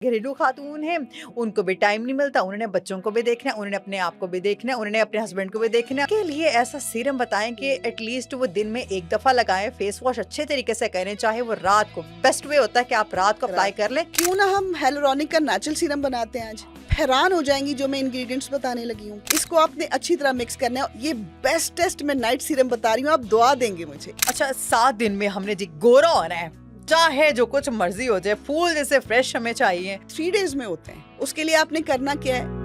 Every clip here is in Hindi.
घरेलू खातून हैं, उनको भी टाइम नहीं मिलता, उन्होंने बच्चों को भी देखना है, उन्होंने अपने आप को भी देखना है, उन्होंने अपने हस्बैंड को भी देखना है। के लिए ऐसा सीरम बताएं कि एटलीस्ट वो दिन में एक दफा लगाएं, फेस वॉश अच्छे तरीके से करें, चाहे वो रात को। बेस्ट वे होता है कि आप रात को अप्लाई कर लें। क्यों ना हम हेलोरॉनिक का नेचुरल सीरम बनाते हैं आज। हैरान हो जाएंगी जो मैं इंग्रेडिएंट्स बताने लगी हूँ। इसको आपने अच्छी तरह मिक्स करना है। ये बेस्टेस्ट मैं नाइट सीरम बता रही हूँ, आप दुआ देंगे मुझे। अच्छा, 7 दिन में हमने जी गोरा होना है, चाहे जो कुछ मर्जी हो जाए, फूल जैसे फ्रेश हमें चाहिए। 3 डेज में होते हैं। उसके लिए आपने करना क्या है?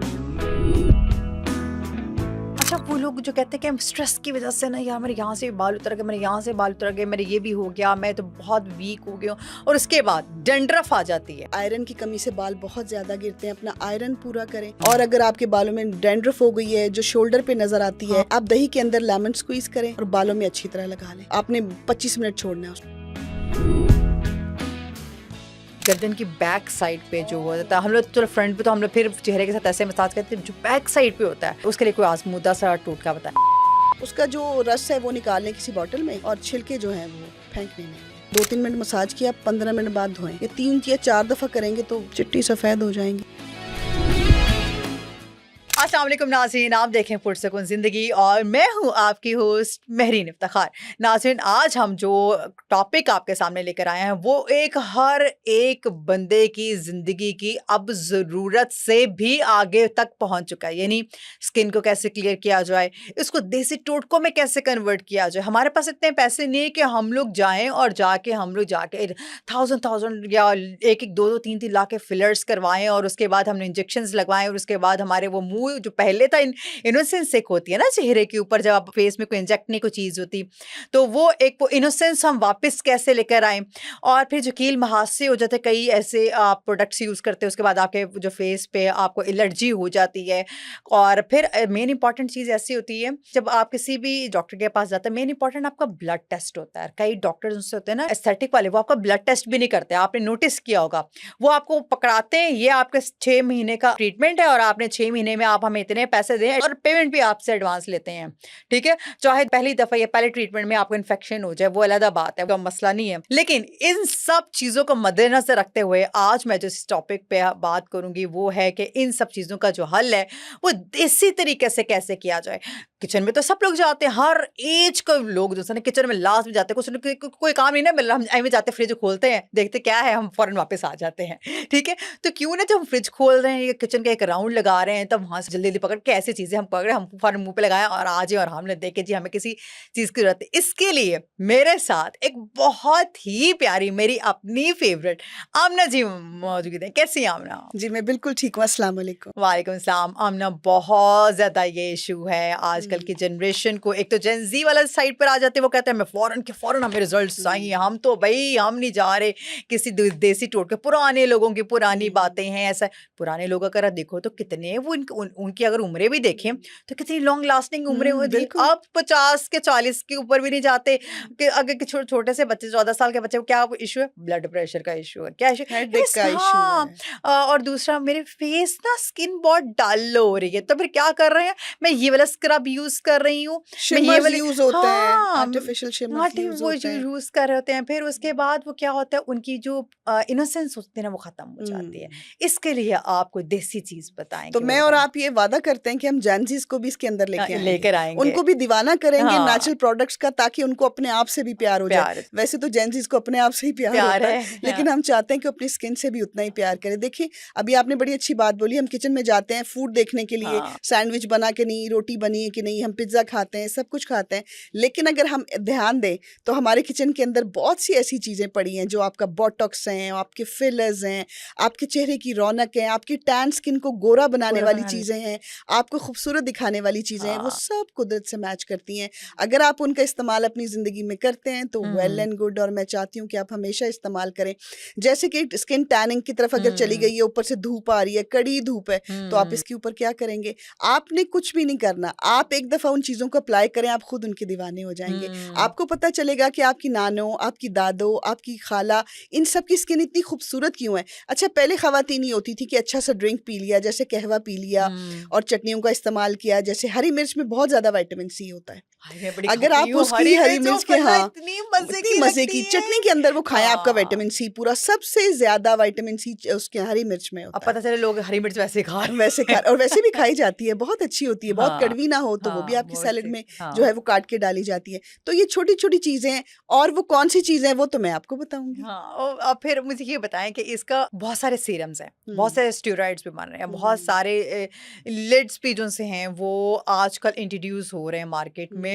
अच्छा, वो लोग जो कहते हैं कि हम स्ट्रेस की वजह से ना, यार मेरे यहाँ से बाल उतर गए, मेरे यहाँ से बाल उतर गए, मेरे ये भी हो गया, मैं तो बहुत वीक हो गया हूँ, और उसके बाद डैंड्रफ आ जाती है। आयरन की कमी से बाल बहुत ज्यादा गिरते हैं, अपना आयरन पूरा करें। और अगर आपके बालों में डैंड्रफ हो गई है जो शोल्डर पे नजर आती है, आप दही के अंदर लेमन स्क्वीज करें और बालों में अच्छी तरह लगा लें। आपने 25 मिनट छोड़ना है उसको। गर्दन की बैक साइड पे जो होता है, हम लोग चलो फ्रंट पे तो हम लोग फिर चेहरे के साथ ऐसे मसाज करते हैं, जो बैक साइड पे होता है उसके लिए कोई आजमूदा सा टोटका बताएं। उसका जो रस है वो निकाल लें किसी बॉटल में, और छिलके जो हैं वो फेंकने नहीं। 2-3 मिनट मसाज किया, 15 मिनट बाद धोएं। ये 3 या 4 दफा करेंगे तो चिट्टी सफेद हो जाएंगी। अस्सलाम वालेकुम नाज़रीन, आप देखें पुरसकून ज़िंदगी और मैं हूँ आपकी होस्ट महरीन इफ्तिखार। नाज़रीन, आज हम जो टॉपिक आपके सामने लेकर आए हैं वो हर एक बंदे की ज़िंदगी की अब ज़रूरत से भी आगे तक पहुँच चुका है। यानी स्किन को कैसे क्लियर किया जाए, इसको देसी टोटकों में कैसे कन्वर्ट किया जाए। हमारे पास इतने पैसे नहीं है कि हम लोग जाएँ और हम लोग जाके 1000 या 1-1, 2-2, 3-3 लाख के फिलर्स करवाएं, और उसके बाद हमने इंजेक्शंस लगवाएं, और उसके बाद हमारे वो मुंह जो पहले था इनोसेंस एक होती है ना चेहरे के ऊपर, जब आप फेस में कोई इंजेक्ट नहीं कोई चीज होती, तो वो इनोसेंस हम वापस कैसे लेकर आए। और फिर जो कील मुहासे हो जाते, कई ऐसे आप प्रोडक्ट्स यूज करते हैं, उसके बाद आपके जो फेस पे आपको एलर्जी हो जाती है। और फिर मेन इंपॉर्टेंट चीज ऐसी होती है, जब आप किसी भी डॉक्टर के पास जाते हैं, मेन इंपॉर्टेंट आपका ब्लड टेस्ट होता है। कई डॉक्टर्स उससे होते हैं ना एस्थेटिक वाले, वो आपका ब्लड टेस्ट भी नहीं करते, आपने नोटिस किया होगा। वो आपको पकड़ाते हैं, ये आपका 6 महीने का ट्रीटमेंट है और आपने 6 महीने में आप हमें इतने पैसे दें, और पेमेंट भी आपसे एडवांस लेते हैं। ठीक है, चाहे पहली दफा या पहले ट्रीटमेंट में आपको इन्फेक्शन हो जाए, वो अलग बात है, वो मसला नहीं है। लेकिन इन सब चीजों को मद्देनजर रखते हुए आज मैं जिस टॉपिक पे बात करूंगी वो है कि इन सब चीजों का जो हल है वो देसी तरीके से कैसे किया जाए। किचन में तो सब लोग जाते हैं, हर एज के लोग जो है ना किचन में लास्ट में जाते हैं, कोई काम नहीं ना मिल रहा, हम ऐਵੇਂ जाते फ्रिज खोलते हैं, देखते क्या है, हम फौरन वापस आ जाते हैं। ठीक है, तो क्यों ना जब हम फ्रिज खोल रहे हैं या किचन का एक राउंड लगा रहे हैं, तब वहां से जल्दी जल्दी पकड़ के ऐसी चीजें हम पकड़े, हम फौरन मुंह पे लगाएं और आ जाए, और हमने देखे जी हमें किसी चीज की जरूरत है। इसके लिए मेरे साथ एक बहुत ही प्यारी मेरी अपनी फेवरेट आमना जी मौजूद है। कैसी हैं आमना? जी मैं बिल्कुल ठीक हूँ, अस्सलाम वालेकुम। वालेकुम सलाम। आमना, बहुत ज्यादा ये इशू है आजकल की जनरेशन को। एक तो जेन जी वाला साइड पर आ जाते हैं, वो कहते हैं मैं फौरन हमें रिजल्ट्स चाहिए, हम तो भाई हम नहीं जा रहे किसी देसी टोटके। पुराने लोगों की पुरानी बातें हैं, ऐसा पुराने लोग अगर देखो तो कितने वो उनकी अगर उम्रें भी देखें तो कितनी लॉन्ग लास्टिंग उम्रें होती। अब 50 के 40 के ऊपर भी नहीं जाते। कि अगर छोटे से बच्चे 14 साल के बच्चे को क्या इशू है, ब्लड प्रेशर का इशू है, क्या इशू है, और दूसरा मेरे फेस ना स्किन बहुत डल हो रही है, तो फिर क्या कर रहे हैं, मैं ये वाला स्क्रब यूज कर रही हूँ, ये वाले यूज होते हैं, आर्टिफिशियल शिमर्स यूज होते हैं, यूज कर रहे होते हैं। फिर उसके बाद वो क्या होता है, उनकी जो इनोसेंस होती है ना वो खत्म हो जाती है। इसके लिए आप कोई देसी चीज बताएं। तो मैं और आप ये वादा करते हैं कि हम जेनजीज को भी इसके अंदर लेकर आएंगे, उनको भी दीवाना करेंगे नेचुरल प्रोडक्ट्स का, ताकि उनको अपने आप से भी प्यार हो जाए। वैसे तो जेनजीज को अपने आप से ही प्यार होता है, लेकिन हम चाहते हैं कि अपनी स्किन से भी उतना ही प्यार करें। देखिए, अभी आपने बड़ी अच्छी बात बोली, हम किचन में जाते हैं फूड देखने के लिए, सैंडविच बना के नहीं, रोटी बनी है कि नहीं, हम पिज्जा खाते हैं, सब कुछ खाते हैं। लेकिन अगर हम ध्यान दें तो हमारे किचन के अंदर बहुत सी ऐसी चीजें पड़ी हैं जो आपका बोटॉक्स हैं, आपके फिलर्स हैं, आपके चेहरे की रौनक है, आपकी टैन स्किन को गोरा बनाने वाली चीजें हैं, आपको खूबसूरत दिखाने वाली चीजें हैं, वो सब कुदरत से मैच करती हैं। अगर आप उनका इस्तेमाल अपनी जिंदगी में करते हैं तो वेल एंड गुड, और मैं चाहती हूँ कि आप हमेशा इस्तेमाल करें। जैसे कि स्किन टैनिंग की तरफ अगर चली गई है, ऊपर से धूप आ रही है, कड़ी धूप है, तो आप इसके ऊपर क्या करेंगे, आपने कुछ भी नहीं करना, आप एक दफ़ा उन चीज़ों को अप्लाई करें, आप खुद उनके दीवाने हो जाएंगे। आपको पता चलेगा कि आपकी नानो, आपकी दादो, आपकी खाला, इन सब की स्किन इतनी खूबसूरत क्यों है। अच्छा, पहले ख़वातीन ही होती थी कि अच्छा सा ड्रिंक पी लिया, जैसे कहवा पी लिया और चटनियों का इस्तेमाल किया, जैसे हरी मिर्च में बहुत ज़्यादा विटामिन सी होता है। अगर आप उसकी हरी मिर्च के इतनी मजे की चटनी के अंदर वो खाएं, आपका विटामिन सी पूरा, सबसे ज्यादा विटामिन सी उसके हरी मिर्च में होता है। अब पता चले लोग हरी मिर्च वैसे खा और वैसे भी खाई जाती है, बहुत अच्छी होती है, बहुत कड़वी ना हो तो वो भी आपकी सैलेड में जो है वो काट के डाली जाती है। तो ये छोटी छोटी चीजें हैं, और वो कौन सी चीजें हैं वो तो मैं आपको बताऊंगी। अब फिर मुझे ये बताएं कि इसका बहुत सारे सीरम्स हैं, बहुत सारे स्टेरॉइड्स भी बन रहे हैं, बहुत सारे लिड्स भी जो से हैं वो आजकल इंट्रोड्यूस हो रहे हैं मार्केट में।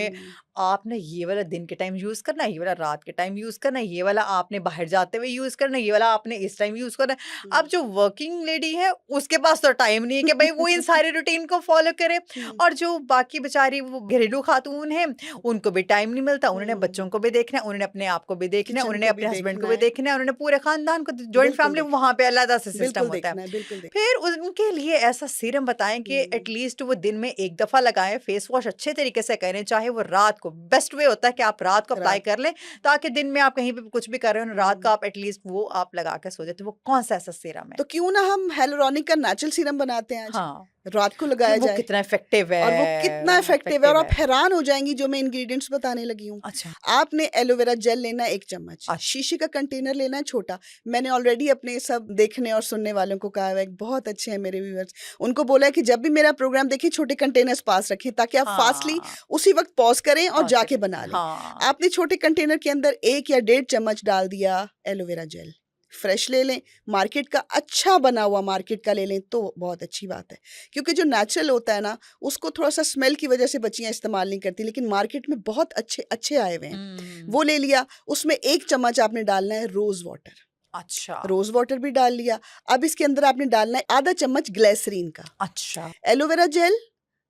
आपने ये वाला दिन के टाइम यूज करना है, ये वाला रात के टाइम यूज करना है, ये वाला आपने बाहर जाते हुए यूज करना है, ये वाला आपने इस टाइम यूज करना है। अब जो वर्किंग लेडी है उसके पास तो टाइम नहीं है कि भाई वो इन सारे रूटीन को फॉलो करे, और जो बाकी बेचारी वो घरेलू खातून है उनको भी टाइम नहीं मिलता, उन्होंने बच्चों को भी देखना है, उन्होंने अपने आप को भी देखना है, उन्होंने अपने हस्बैंड को भी देखना है, उन्होंने पूरे खानदान को, जॉइंट फैमिली वहां पे अलग से सिस्टम होता है। फिर उनके लिए ऐसा सीरम बताएं कि एटलीस्ट वो दिन में एक दफा लगाएं, फेस वॉश अच्छे तरीके से करें, चाहे वो रात को, बेस्ट वे होता है कि आप रात को अप्लाई कर लें ताकि दिन में आप कहीं पे कुछ भी कर रहे हो रात का आप एटलीस्ट वो आप लगा के सो जाए। तो वो कौन सा ऐसा सीरम है? तो क्यों ना हम हेलोरॉनिक का नेचुरल सीरम बनाते हैं आज, रात को लगाया जाए। कितना इफेक्टिव है, और वो कितना इफेक्टिव है, और आप हैरान हो जाएंगी जो मैं इंग्रेडिएंट्स बताने लगी हूँ। अच्छा। आपने एलोवेरा जेल लेना है 1 चम्मच, शीशे का कंटेनर लेना है छोटा। मैंने ऑलरेडी अपने सब देखने और सुनने वालों को कहा है, बहुत अच्छे हैं मेरे व्यूअर्स, उनको बोला है कि जब भी मेरा प्रोग्राम देखिए छोटे कंटेनर्स पास रखें ताकि आप फास्टली उसी वक्त पॉज करें और जाके बना लें। आपने छोटे कंटेनर के अंदर 1 या 1.5 चम्मच डाल दिया एलोवेरा जेल, फ्रेश ले लें, मार्केट का अच्छा बना हुआ मार्केट का ले लें तो बहुत अच्छी बात है, क्योंकि जो नेचुरल होता है ना उसको थोड़ा सा स्मेल की वजह से बच्चियां इस्तेमाल नहीं करती, लेकिन मार्केट में बहुत अच्छे अच्छे आए हुए हैं, वो ले लिया। उसमें 1 चम्मच आपने डालना है रोज वाटर। अच्छा, रोज वाटर भी डाल लिया। अब इसके अंदर आपने डालना है आधा चम्मच ग्लिसरीन का। अच्छा, एलोवेरा जेल,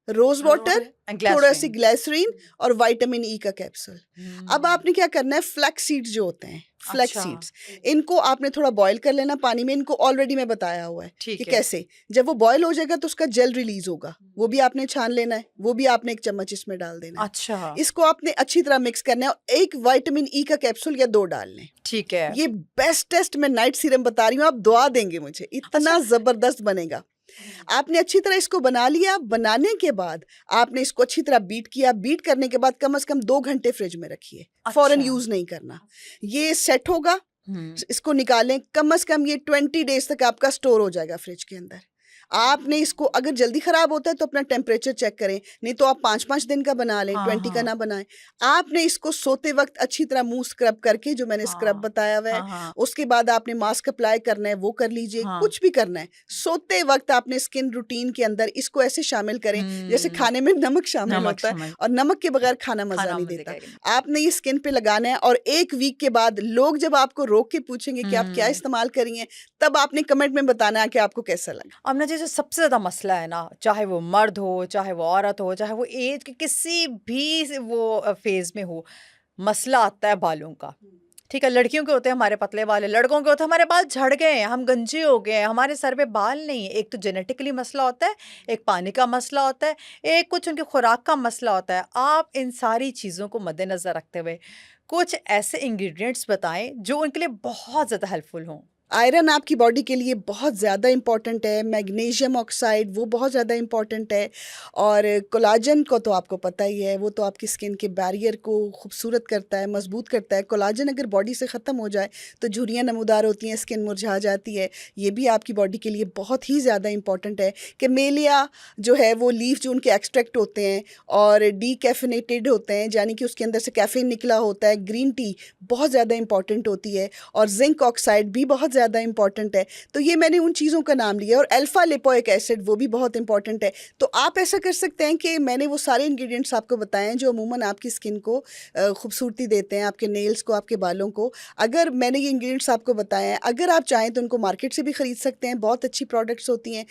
रोज वाटर, थोड़ा सी ग्लिसरीन और विटामिन ई का कैप्सूल। अब आपने क्या करना है, फ्लैक्स सीड्स जो होते हैं, फ्लैक्स सीड्स, इनको आपने थोड़ा बॉईल कर लेना पानी में। इनको ऑलरेडी मैं बताया हुआ है कि कैसे, जब वो बॉईल हो जाएगा तो उसका जेल रिलीज होगा, वो भी आपने छान लेना है, वो भी आपने 1 चम्मच इसमें डाल देना है। अच्छा, इसको आपने अच्छी तरह मिक्स करना है और 1 विटामिन ई का कैप्सूल या 2 डाल लें। ठीक है, ये बेस्टेस्ट मैं नाइट सीरम बता रही हूँ, आप दुआ देंगे मुझे, इतना जबरदस्त बनेगा। आपने अच्छी तरह इसको बना लिया। बनाने के बाद आपने इसको अच्छी तरह बीट किया। बीट करने के बाद कम से कम 2 घंटे फ्रिज में रखिए, फौरन यूज नहीं करना। ये सेट होगा, इसको निकालें, कम से कम ये 20 डेज तक आपका स्टोर हो जाएगा फ्रिज के अंदर। आपने इसको, अगर जल्दी खराब होता है तो अपना टेम्परेचर चेक करें, नहीं तो आप 5-5 दिन का बना लें, 20 का ना बनाएं। आपने इसको सोते वक्त अच्छी तरह मुंह स्क्रब करके, जो मैंने स्क्रब बताया हुआ है, उसके बाद आपने मास्क अप्लाई करना है, वो कर लीजिए। कुछ भी करना है, सोते वक्त आपने स्किन रूटीन के अंदर इसको ऐसे शामिल करें जैसे खाने में नमक शामिल होता है, और नमक के बगैर खाना मजा नहीं देता। आपने ये स्किन पे लगाना है, और 1 वीक के बाद लोग जब आपको रोक के पूछेंगे कि आप क्या इस्तेमाल करिए, तब आपने कमेंट में बताना है कि आपको कैसा लगा। जो सबसे ज्यादा मसला है ना, चाहे वो मर्द हो, चाहे वो औरत हो, चाहे वो एज के किसी भी वो फेज में हो, मसला आता है बालों का। ठीक है, लड़कियों के होते हैं हमारे पतले बाल, लड़कों के होते हैं हमारे बाल झड़ गए हैं, हम गंजे हो गए हैं, हमारे सर पे बाल नहीं है। एक तो जेनेटिकली मसला होता है, एक पानी का मसला होता है, एक कुछ उनकी खुराक का मसला होता है। आप इन सारी चीज़ों को मद्देनजर रखते हुए कुछ ऐसे इंग्रेडिएंट्स बताएं जो उनके लिए बहुत ज़्यादा हेल्पफुल हों। आयरन आपकी बॉडी के लिए बहुत ज़्यादा इंपॉर्टेंट है, मैग्नीशियम ऑक्साइड वो बहुत ज़्यादा इंपॉर्टेंट है, और कोलाजन को तो आपको पता ही है, वो तो आपकी स्किन के बैरियर को खूबसूरत करता है, मजबूत करता है। कोलाजन अगर बॉडी से ख़त्म हो जाए तो झुर्रियाँ नमूदार होती हैं, स्किन मुरझा जाती है, ये भी आपकी बॉडी के लिए बहुत ही ज़्यादा इंपॉर्टेंट है। कैमेलिया जो है वो लीफ जो उनके एक्सट्रैक्ट होते हैं और डीकैफिनेटेड होते हैं, यानी कि उसके अंदर से कैफीन निकला होता है। ग्रीन टी बहुत ज़्यादा इंपॉर्टेंट होती है, और जिंक ऑक्साइड भी बहुत ज़्यादा इंपॉर्टेंट है। तो ये मैंने उन चीज़ों का नाम लिया, और अल्फा लिपोइक एसिड वो भी बहुत इंपॉर्टेंट है। तो आप ऐसा कर सकते हैं कि मैंने वो सारे इंग्रेडिएंट्स आपको बताए हैं जो अमूमन आपकी स्किन को खूबसूरती देते हैं, आपके नेल्स को, आपके बालों को। अगर मैंने ये इंग्रेडिएंट्स आपको बताए हैं, अगर आप चाहें तो उनको मार्केट से भी ख़रीद सकते हैं, बहुत अच्छी प्रोडक्ट्स होती हैं।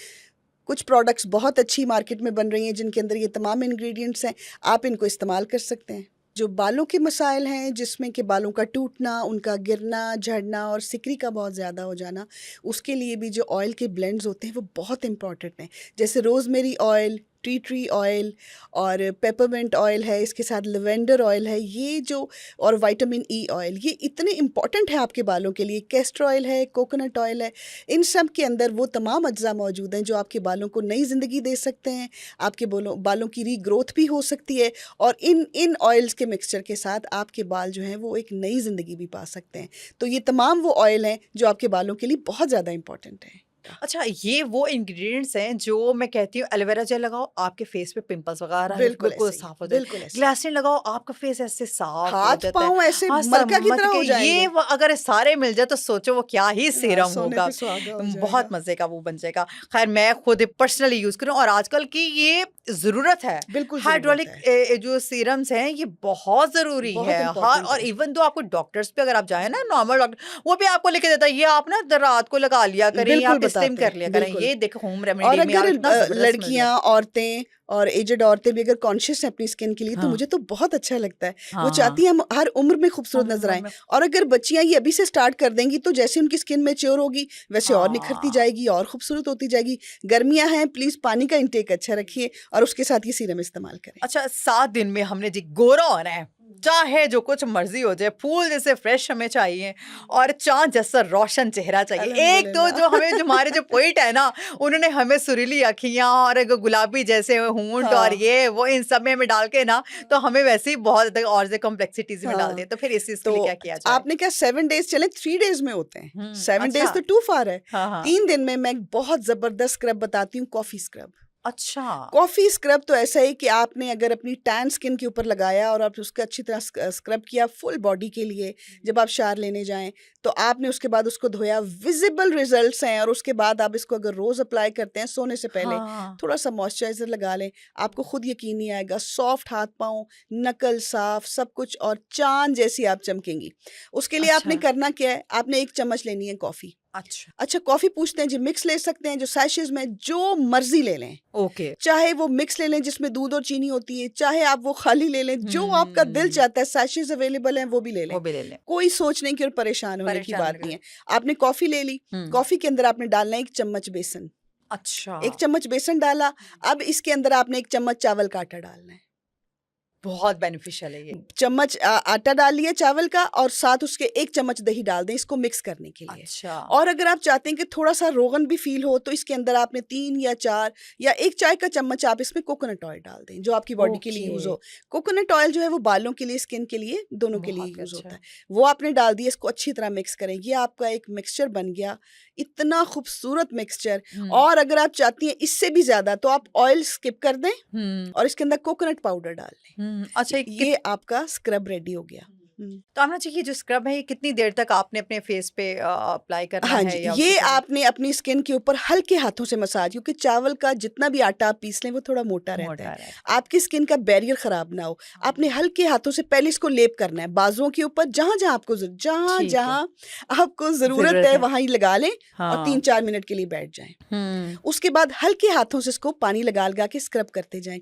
कुछ प्रोडक्ट्स बहुत अच्छी मार्केट में बन रही हैं जिनके अंदर ये तमाम इंग्रेडिएंट्स हैं, आप इनको इस्तेमाल कर सकते हैं। जो बालों के मसाइल हैं, जिसमें कि बालों का टूटना, उनका गिरना, झड़ना और सिकरी का बहुत ज़्यादा हो जाना, उसके लिए भी जो ऑयल के ब्लेंड्स होते हैं वो बहुत इंपॉर्टेंट हैं। जैसे rosemary oil, tea tree oil और पेपरमेंट ऑयल है, इसके साथ लेवेंडर ऑयल है, ये जो और विटामिन ई ऑयल, ये इतने इम्पॉर्टेंट है आपके बालों के लिए। कैस्टर ऑयल है, कोकोनट ऑयल है, इन सब के अंदर वो तमाम अज्जा मौजूद हैं जो आपके बालों को नई ज़िंदगी दे सकते हैं, आपके बालों की रीग्रोथ भी हो सकती है, और इन ऑयल्स के मिक्सचर के साथ आपके बाल जो हैं वो एक नई ज़िंदगी भी पा सकते हैं। तो ये तमाम वो ऑयल हैं जो आपके बालों के लिए बहुत ज़्यादा इंपॉर्टेंट है। अच्छा, ये वो इंग्रेडिएंट्स हैं जो मैं कहती हूँ एलोवेरा जेल लगाओ आपके फेस पे पिंपल्स वगैरह बिल्कुल साफ हो जाए, ग्लिसरीन लगाओ आपका फेस ऐसे साफ हो जाता है, हाथ-पाँव ऐसे मलका की तरह हो जाएंगे। ये अगर सारे मिल जाए तो सोचो वो क्या ही सीरम होगा, बहुत मजे का वो बन जाएगा। खैर मैं खुद पर्सनली यूज करूँ और आजकल की ये जरूरत है, बिल्कुल हाइड्रोलिक जो सीरम्स हैं ये बहुत जरूरी है। हाँ, और इवन दो आपको डॉक्टर्स पे अगर आप जाए ना, नॉर्मल डॉक्टर वो भी आपको लिखे देता है ये आप ना रात को लगा लिया करें, आप स्टीम कर लिया करें, ये देखो होम रेमेडी में। और अगर लड़कियां, औरतें और एजेड औरतें भी अगर कॉन्शियस हैं अपनी स्किन के लिए, तो मुझे तो बहुत अच्छा लगता है। वो चाहती हैं हम हर उम्र में खूबसूरत नजर आए, और अगर बच्चियां ये अभी से स्टार्ट कर देंगी तो जैसे उनकी स्किन मैच्योर होगी वैसे और निखरती जाएगी और खूबसूरत होती जाएगी। गर्मियां हैं, प्लीज पानी का इंटेक अच्छा रखिए और उसके साथ ये सीरम इस्तेमाल करें। अच्छा, 7 दिन में हमने जी गोरा होना है, चाहे जो कुछ मर्जी हो जाए, फूल जैसे फ्रेश हमें चाहिए और चांद जैसा रोशन चेहरा चाहिए। एक तो जो हमारे जो पोइट है ना, उन्होंने हमें सुरीली अखियां और गुलाबी जैसे होंठ और ये वो इन सब में हमें डाल के ना, तो हमें वैसे ही बहुत और से कॉम्प्लेक्सिटीज में डाल दिए। तो फिर इस के लिए क्या किया जाए? आपने क्या 7 डेज चले, 3 डेज में होते हैं। 7 डेज तो टू फार है। 3 दिन में मैं बहुत जबरदस्त स्क्रब बताती हूँ, कॉफी स्क्रब। अच्छा, कॉफी स्क्रब तो ऐसा है कि आपने अगर अपनी टैन स्किन के ऊपर लगाया और आप उसका अच्छी तरह स्क्रब किया फुल बॉडी के लिए, जब आप शावर लेने जाएं तो आपने उसके बाद उसको धोया, विजिबल रिजल्ट्स हैं। और उसके बाद आप इसको अगर रोज अप्लाई करते हैं सोने से पहले, थोड़ा सा मॉइस्चराइजर लगा लें, आपको खुद यकीन नहीं आएगा, सॉफ्ट हाथ पाँव, नकल साफ, सब कुछ, और चांद जैसी आप चमकेंगी। उसके लिए आपने करना क्या है, आपने 1 चम्मच लेनी है कॉफी। अच्छा, कॉफी पूछते हैं जी, मिक्स ले सकते हैं, जो सैशेज में जो मर्जी ले लें। चाहे वो मिक्स ले लें जिसमें दूध और चीनी होती है, चाहे आप वो खाली ले लें, जो आपका दिल चाहता है। सैशेज अवेलेबल हैं, वो भी ले लें। कोई सोचने की और परेशान होने की बात नहीं है। आपने कॉफी ले ली, कॉफी के अंदर आपने डालना है 1 चम्मच बेसन। अच्छा, 1 चम्मच बेसन डाला, अब इसके अंदर आपने 1 चम्मच चावल का आटा डालना है। बहुत बेनिफिशियल है ये। चम्मच आटा डाल लिया चावल का, और साथ उसके 1 चम्मच दही डाल दें इसको मिक्स करने के लिए। अच्छा। और अगर आप चाहते हैं कि थोड़ा सा रोगन भी फील हो, तो इसके अंदर आपने 3 या 4 या 1 चाय का चम्मच आप इसमें कोकोनट ऑयल डाल दें, जो आपकी बॉडी के लिए यूज हो। कोकोनट ऑयल जो है वो बालों के लिए, स्किन के लिए, दोनों के लिए यूज होता है। वो आपने डाल दिया, इसको अच्छी तरह मिक्स करें। ये आपका एक मिक्सचर बन गया, इतना खूबसूरत मिक्सचर। और अगर आप चाहती हैं इससे भी ज्यादा, तो आप ऑयल स्किप कर दें और इसके अंदर कोकोनट पाउडर डाल लें। अच्छा, ये आपका स्क्रब रेडी हो गया। तो आमना जी, ये जो स्क्रब है ये कितनी देर तक आपने अपने फेस पे अप्लाई करना है? हाँ जी, ये आपने अपनी स्किन के ऊपर हल्के हाथों से मसाज, क्योंकि चावल का जितना भी आटा आप पीस लें वो थोड़ा मोटा रहता है। आपकी स्किन का बैरियर खराब ना हो, आपने हल्के हाथों से पहले इसको लेप करना है बाजुओं के ऊपर, जहां जहां आपको जरूरत है वहां ही लगा लें और 3-4 मिनट के लिए बैठ जाएं। उसके बाद हल्के हाथों से इसको पानी लगा के स्क्रब करते जाएं।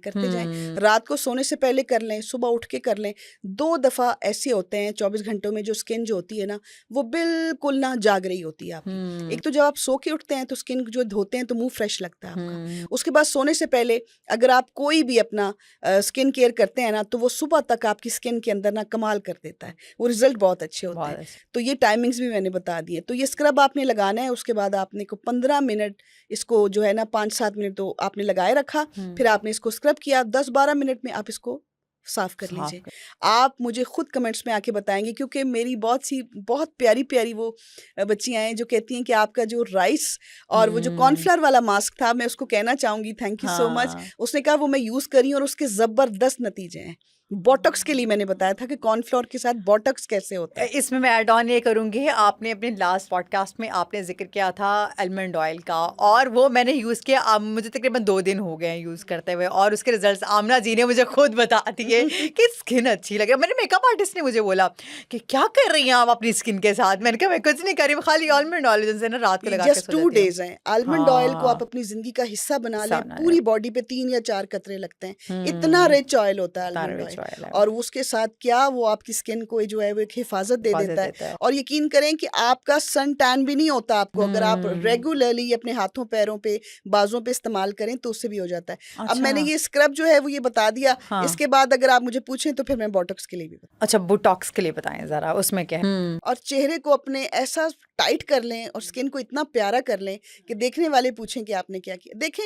रात को सोने से पहले कर लें, सुबह उठ के कर लें। 2 दफा ऐसे होते हैं 24 घंटों में, जो स्किन जो होती है ना वो बिल्कुल ना जाग रही होती है आपकी। एक तो जब आप सो के उठते हैं तो स्किन जो धोते हैं तो मुंह फ्रेश लगता है आपका। उसके बाद सोने से पहले अगर आप कोई भी अपना स्किन केयर करते हैं ना, तो वो सुबह तक आपकी स्किन के अंदर ना कमाल कर देता है, वो रिजल्ट बहुत अच्छे होते हैं। तो ये टाइमिंग्स भी मैंने बता दिए। तो ये स्क्रब आपने लगाना है, उसके बाद आपने को 15 मिनट इसको जो है ना 5-7 मिनट तो आपने लगाए रखा, फिर आपने इसको स्क्रब किया, 10-12 मिनट में आप इसको साफ कर लीजिए। आप मुझे खुद कमेंट्स में आके बताएंगे, क्योंकि मेरी बहुत प्यारी प्यारी वो बच्चियां हैं जो कहती हैं कि आपका जो राइस और वो जो कॉर्नफ्लावर वाला मास्क था, मैं उसको कहना चाहूंगी थैंक यू सो मच। उसने कहा वो मैं यूज करी और उसके जबरदस्त नतीजे हैं। बोटॉक्स के लिए मैंने बताया था कि कॉर्नफ्लोर के साथ बोटॉक्स कैसे होता है। इसमें मैं ऐड ऑन ये करूंगी, आपने अपने लास्ट पॉडकास्ट में आपने जिक्र किया था आलमंड ऑयल का, और वो मैंने यूज़ किया, मुझे तकरीबन 2 दिन हो गए हैं यूज़ करते हुए, और उसके रिजल्ट्स आमना जी ने मुझे खुद बता दिए कि स्किन अच्छी लगे। मेरे मेकअप आर्टिस्ट ने मुझे बोला कि क्या कर रही हैं आप अपनी स्किन के साथ? मैंने कहा मैं कुछ नहीं कर रही, खाली आलमंड ऑयल जैसे ना रात को लगा के जस्ट 2 डेज हैं। आलमंड ऑयल को आप अपनी जिंदगी का हिस्सा बना लें, पूरी बॉडी पे 3 या 4 कतरे लगते हैं, इतना रिच ऑयल होता है आलमंड ऑयल। है और उसके साथ क्या वो आपकी स्किन को जो है वो एक हिफाजत दे देता है। और यकीन करें कि आपका सन टैन भी नहीं होता आपको, अगर आप रेगुलरली अपने हाथों पैरों पे बाजों पे इस्तेमाल करें तो उससे भी हो जाता है। अब मैंने ये स्क्रब जो है वो ये बता दिया, इसके बाद अगर आप मुझे पूछें तो फिर मैं बोटॉक्स के लिए भी अच्छा, बोटॉक्स के लिए बताएं जरा, उसमें क्या है? और चेहरे को अपने ऐसा टाइट कर लें और स्किन को इतना प्यारा कर लें कि देखने वाले पूछें कि आपने क्या किया। देखें,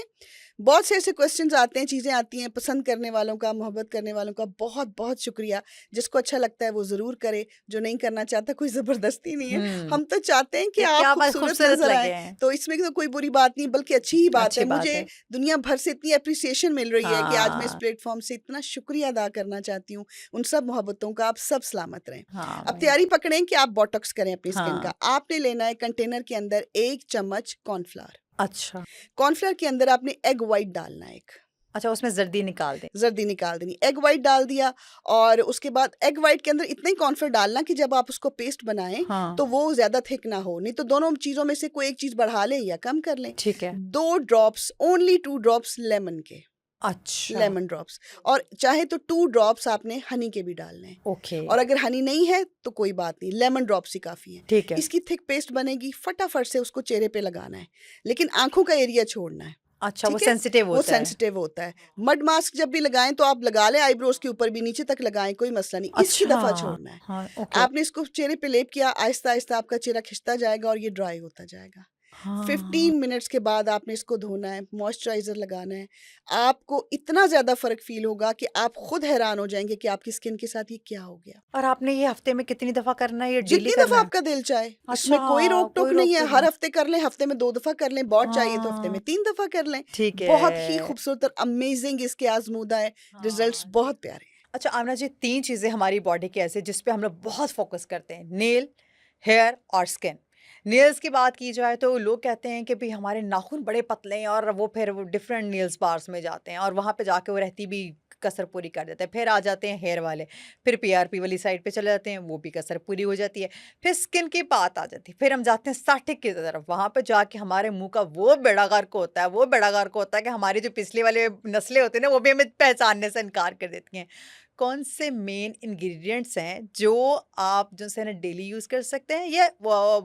बहुत से ऐसे क्वेश्चंस आते हैं, चीज़ें आती हैं, पसंद करने वालों का, मोहब्बत करने वालों का बहुत बहुत शुक्रिया। जिसको अच्छा लगता है वो ज़रूर करे, जो नहीं करना चाहता कोई ज़बरदस्ती नहीं है। हम तो चाहते हैं कि आप खूबसूरत नजर आए, तो इसमें तो कोई बुरी बात नहीं, बल्कि अच्छी ही बात है। मुझे दुनिया भर से इतनी अप्रिसिएशन मिल रही है कि आज मैं इस प्लेटफॉर्म से इतना शुक्रिया अदा करना चाहती हूँ उन सब मोहब्बतों का। आप सब सलामत रहें। अब तैयारी पकड़ें कि आप बोटॉक्स करें अपनी स्किन का। आपने लेना है कंटेनर के अंदर 1 चम्मच कॉर्नफ्लावर। अच्छा, कॉर्नफ्लावर के अंदर आपने एग वाइट डालना है एक। अच्छा, उसमें जर्दी निकाल दें, जर्दी निकाल देनी। एग वाइट डाल दिया और उसके बाद एग वाइट के अंदर इतना ही कॉर्नफ्लावर डालना कि जब आप उसको पेस्ट बनाएं तो वो ज्यादा थिक ना हो, नहीं तो दोनों चीजों में से कोई एक चीज बढ़ा लें या कम कर लें। ठीक है। 2 ड्रॉप्स, ओनली 2 ड्रॉप्स लेमन के। अच्छा, लेमन ड्रॉप्स, और चाहे तो 2 ड्रॉप्स आपने हनी के भी डालने हैं। ओके। और अगर हनी नहीं है तो कोई बात नहीं, लेमन ड्रॉप्स ही काफी है। ठीक है। इसकी थिक पेस्ट बनेगी, फटाफट से उसको चेहरे पे लगाना है, लेकिन आंखों का एरिया छोड़ना है। अच्छा, वो सेंसिटिव होता है। वो सेंसिटिव होता है। मड मास्क जब भी लगाएं तो आप लगा लें, आईब्रोज के ऊपर भी नीचे तक लगाएं, कोई मसला नहीं। अच्छा, इसकी दफा छोड़ना है। हाँ, ओके। आपने इसको चेहरे पे लेप किया, आहिस्ता आहिस्ता आपका चेहरा खिंचता जाएगा और ये ड्राई होता जाएगा। 15 मिनट्स के बाद आपने इसको धोना है, मॉइस्चराइजर लगाना है। आपको इतना ज्यादा फर्क फील होगा कि आप खुद हैरान हो जाएंगे कि आपकी स्किन के साथ ये क्या हो गया। और आपने ये हफ्ते में कितनी दफा करना है? ये जितनी दफा आपका दिल चाहे। इसमें कोई रोक टोक नहीं है। हर हफ्ते कर लें, हफ्ते में 2 दफा कर लें, बहुत चाहिए तो हफ्ते में 3 दफा कर लें। ठीक है। बहुत ही खूबसूरत और अमेजिंग इसके आजमूदा है, रिजल्ट्स बहुत प्यारे हैं। अच्छा आमना जी, 3 चीजें हमारी बॉडी के ऐसे जिस पे हम लोग बहुत फोकस करते हैं, नेल, हेयर और स्किन। नेल्स की बात की जाए तो लोग कहते हैं कि भाई हमारे नाखून बड़े पतले हैं और वो फिर वो डिफरेंट नेल्स बार्स में जाते हैं और वहाँ पे जाके वो रहती भी कसर पूरी कर देते हैं। फिर आ जाते हैं हेयर वाले, फिर पीआरपी वाली साइड पे चले जाते हैं, वो भी कसर पूरी हो जाती है। फिर स्किन की बात आ जाती है, फिर हम जाते हैं साटिक की तरफ। वहाँ पे जाके हमारे मुंह का वो बेड़ा गर्क होता है, वो बेड़ा गर्क होता है कि हमारी जो पिछले वाले नस्लें होती हैं ना, वो भी हमें पहचानने से इनकार कर देती हैं। कौन से मेन इंग्रेडिएंट्स हैं जो आप जो है ना डेली यूज कर सकते हैं, या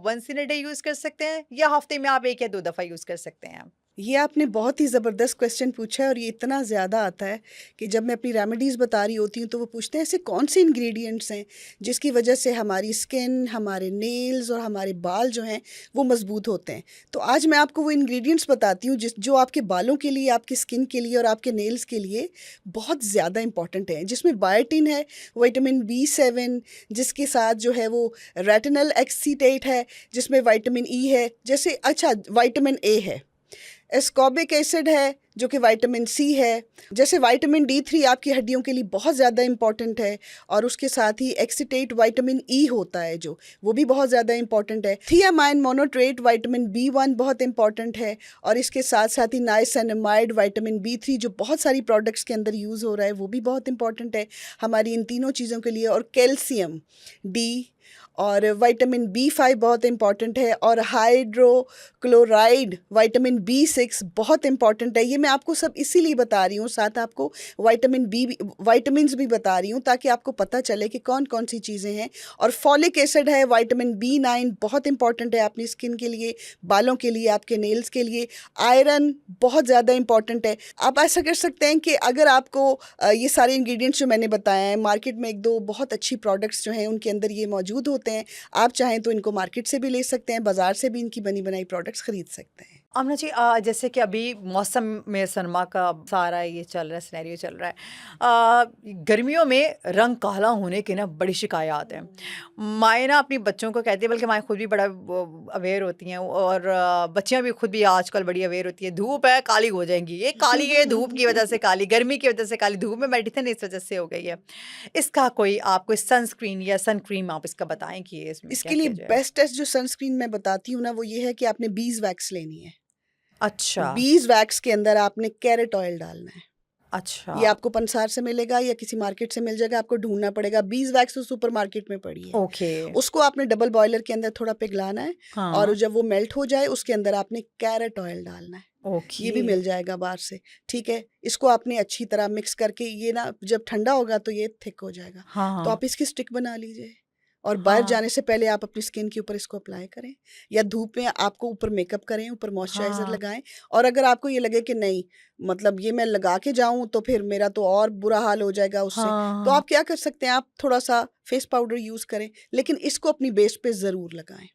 once in a day use कर सकते हैं, या हफ्ते में आप 1 या 2 दफा यूज कर सकते हैं? ये आपने बहुत ही ज़बरदस्त क्वेश्चन पूछा है और ये इतना ज़्यादा आता है कि जब मैं अपनी रेमेडीज़ बता रही होती हूँ तो वो पूछते हैं ऐसे कौन से इंग्रेडिएंट्स हैं जिसकी वजह से हमारी स्किन, हमारे नेल्स और हमारे बाल जो हैं वो मजबूत होते हैं। तो आज मैं आपको वो इंग्रेडिएंट्स बताती हूँ जो आपके बालों के लिए, आपकी स्किन के लिए और आपके नेल्स के लिए बहुत ज़्यादा इंपॉर्टेंट है। जिसमें बायोटिन है, विटामिन B7, जिसके साथ जो है वो रेटिनल एक्सीटेट है, जिसमें विटामिन E है, जैसे अच्छा विटामिन A है, एस्कॉर्बिक एसिड है जो कि विटामिन C है, जैसे विटामिन D3 आपकी हड्डियों के लिए बहुत ज़्यादा इंपॉर्टेंट है, और उसके साथ ही एक्सीटेट विटामिन E होता है जो वो भी बहुत ज़्यादा इंपॉर्टेंट है। थियामाइन मोनोट्रेट विटामिन B1 बहुत इंपॉर्टेंट है, और इसके साथ साथ ही नाइसिनामाइड विटामिन B3 जो बहुत सारी प्रोडक्ट्स के अंदर यूज़ हो रहा है वो भी बहुत इंपॉर्टेंट है हमारी इन तीनों चीज़ों के लिए। और कैल्शियम D और विटामिन B5 बहुत इंपॉर्टेंट है, और हाइड्रोक्लोराइड विटामिन B6 बहुत इंपॉर्टेंट है। ये मैं आपको सब इसीलिए बता रही हूँ, साथ आपको विटामिन्स भी बता रही हूँ ताकि आपको पता चले कि कौन कौन सी चीज़ें हैं। और फॉलिक एसिड है, विटामिन B9 बहुत इंपॉर्टेंट है अपनी स्किन के लिए, बालों के लिए, आपके नेल्स के लिए। आयरन बहुत ज़्यादा इंपॉर्टेंट है। आप ऐसा कर सकते हैं कि अगर आपको ये सारे इंग्रेडिएंट्स जो मैंने बताए हैं, मार्केट में 1-2 बहुत अच्छी प्रोडक्ट्स जो हैं उनके अंदर ये मौजूद होते हैं, आप चाहें तो इनको मार्केट से भी ले सकते हैं, बाजार से भी इनकी बनी बनाई प्रोडक्ट्स खरीद सकते हैं। आमना जी, जैसे कि अभी मौसम में सरमा का सारा ये चल रहा है, सिनेरियो चल रहा है। गर्मियों में रंग काला होने की ना बड़ी शिकायत है। माएँ ना अपनी बच्चों को कहती है, बल्कि माएँ खुद भी बड़ा अवेयर होती हैं, और बच्चियाँ भी खुद भी आजकल बड़ी अवेयर होती है। धूप है, काली हो जाएंगी, ये काली है धूप की वजह से काली, गर्मी की वजह से काली, धूप में बैठी थे ना इस वजह से हो गई है। इसका कोई आप कोई सनस्क्रीन या सन क्रीम आप इसका बताएं कि इसके लिए बेस्ट जो सनस्क्रीन मैं बताती हूँ ना वो ये है कि आपने बीज वैक्स लेनी है। अच्छा, बीज वैक्स के अंदर आपने कैरेट ऑयल डालना है। अच्छा, ये आपको पंसार से मिलेगा या किसी मार्केट से मिल जाएगा, आपको ढूंढना पड़ेगा। बीज वैक्स तो सुपर मार्केट में पड़ी है। ओके, उसको आपने डबल बॉयलर के अंदर थोड़ा पिघलाना है, हाँ, और जब वो मेल्ट हो जाए उसके अंदर आपने कैरेट ऑयल डालना है। ओके, ये भी मिल जाएगा बाहर से, ठीक है। इसको आपने अच्छी तरह मिक्स करके, ये ना जब ठंडा होगा तो ये थिक हो जाएगा, हाँ, तो हाँ, आप इसकी स्टिक बना लीजिए, और बाहर हाँ, जाने से पहले आप अपनी स्किन के ऊपर इसको अप्लाई करें, या धूप में आपको ऊपर मेकअप करें, ऊपर मॉइस्चराइजर हाँ, लगाएं। और अगर आपको ये लगे कि नहीं, मतलब ये मैं लगा के जाऊं तो फिर मेरा तो और बुरा हाल हो जाएगा उससे, तो हाँ, आप क्या कर सकते हैं, आप थोड़ा सा फेस पाउडर यूज करें, लेकिन इसको अपनी बेस पे जरूर लगाएं।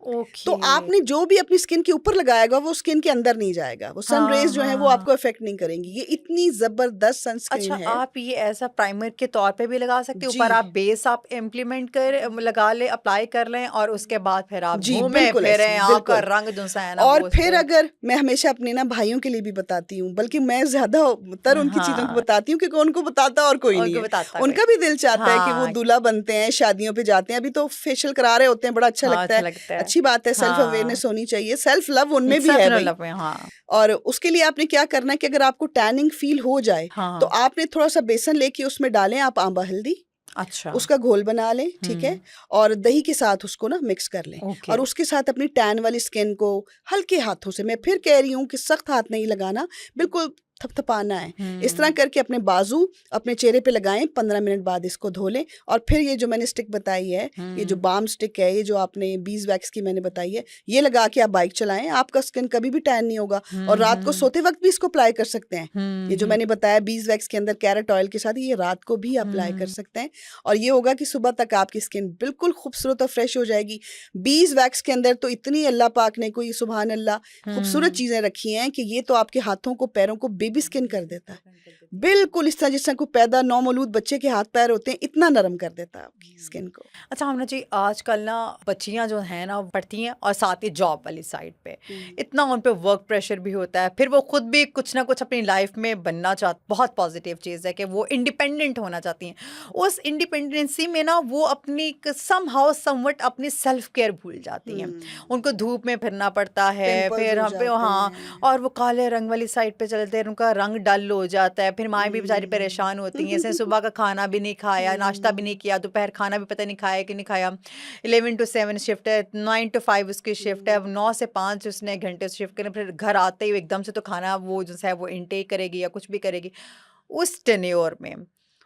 तो ओके, आपने जो भी अपनी स्किन के ऊपर लगाएगा वो स्किन के अंदर नहीं जाएगा, वो सन हाँ, रेज जो है वो हाँ, आपको इफेक्ट नहीं करेंगी। ये इतनी जबरदस्त सनस्क्रीन अच्छा, है। आप ये ऐसा प्राइमर के तौर पे भी लगा सकते हैं, जी ऊपर आप बेस आप इम्प्लीमेंट कर लगा ले, अप्लाई कर लें, और उसके बाद फिर आप जी, घूमें बिल्कुल ऐसे फिरें, ही, आपका बिल्कुल। रंग जो सा है ना और वो उस फिर पे, अगर मैं हमेशा अपने ना भाइयों के लिए भी बताती हूँ, बल्कि मैं ज्यादातर उनकी चीजों को हाँ, बताती हूँ, क्योंकि उनको बताता और कोई नहीं उनको है। बताता कोई, उनका भी दिल चाहता है कि वो हाँ, दूल्हा बनते हैं, शादियों पे जाते हैं, अभी तो फेशियल करा रहे होते हैं, बड़ा अच्छा हाँ, लगता अच्छा है। लगता है, अच्छी बात है, सेल्फ हाँ, अवेयरनेस होनी चाहिए, सेल्फ लव उनमें भी सेल्फ है भाई। डेवलप में, हाँ, और उसके लिए आपने क्या करना है कि अगर आपको टैनिंग फील हो जाए, तो हाँ, आपने थोड़ा सा बेसन लेके उसमें डालें आप आंबा हल्दी, अच्छा, उसका घोल बना लें, ठीक है। और दही के साथ उसको ना मिक्स कर लें, ओके, और उसके साथ अपनी टैन वाली स्किन को हल्के हाथों से, मैं फिर कह रही हूँ कि सख्त हाथ नहीं लगाना, बिल्कुल थपथपाना है। इस तरह करके अपने बाजू अपने चेहरे पे लगाएं, 15 मिनट बाद इसको धो लें। और फिर ये जो मैंने स्टिक बताई है, ये जो बाम स्टिक है, ये जो आपने बीज वैक्स की मैंने बताई है, ये लगा के आप बाइक चलाएं, आपका स्किन कभी भी टैन नहीं होगा। और रात को सोते वक्त भी इसको अप्लाई कर सकते हैं। ये जो मैंने बताया बीज वैक्स के अंदर कैरेट ऑयल के साथ, ये रात को भी अप्लाई कर सकते हैं, और ये होगा कि सुबह तक आपकी स्किन बिल्कुल खूबसूरत और फ्रेश हो जाएगी। बीज वैक्स के अंदर तो इतनी अल्लाह पाक ने कोई सुभान अल्लाह खूबसूरत चीजें रखी हैं कि ये तो आपके हाथों को, पैरों को बेबी स्किन कर देता है, बिल्कुल इस तरह जिस तरह को पैदा नौमौलूद बच्चे के हाथ पैर होते हैं, इतना नरम कर देता है आपकी स्किन को। अच्छा हमने जी, आजकल ना बच्चियां जो हैं ना पढ़ती हैं, और साथ ही जॉब वाली साइड पे इतना उन पे वर्क प्रेशर भी होता है, फिर वो खुद भी कुछ ना कुछ अपनी लाइफ में बनना चाहती, बहुत पॉजिटिव चीज़ है कि वो इंडिपेंडेंट होना चाहती हैं। उस इंडिपेंडेंसी में ना वो अपनी सम हाउ समवट अपनी सेल्फ केयर भूल जाती हैं। उनको धूप में फिरना पड़ता है, पिंपल्स फिर हो हम पे, जाते हाँ, हैं। और वो काले रंग वाली साइड पे चलते हैं, उनका रंग डल हो जाता है, फिर माएँ भी बेचारी परेशान होती हैं, ऐसे सुबह का खाना भी नहीं खाया, नाश्ता भी नहीं किया, दोपहर खाना भी पता नहीं खाया कि नहीं खाया, 11 to 7 शिफ्ट है, 9 to 5 उसकी शिफ्ट है, 9 से 5 उसने घंटे शिफ्ट करें, फिर घर आते ही एकदम से तो खाना वो जो है वो इनटेक करेगी या कुछ भी करेगी। उस टेन्योर में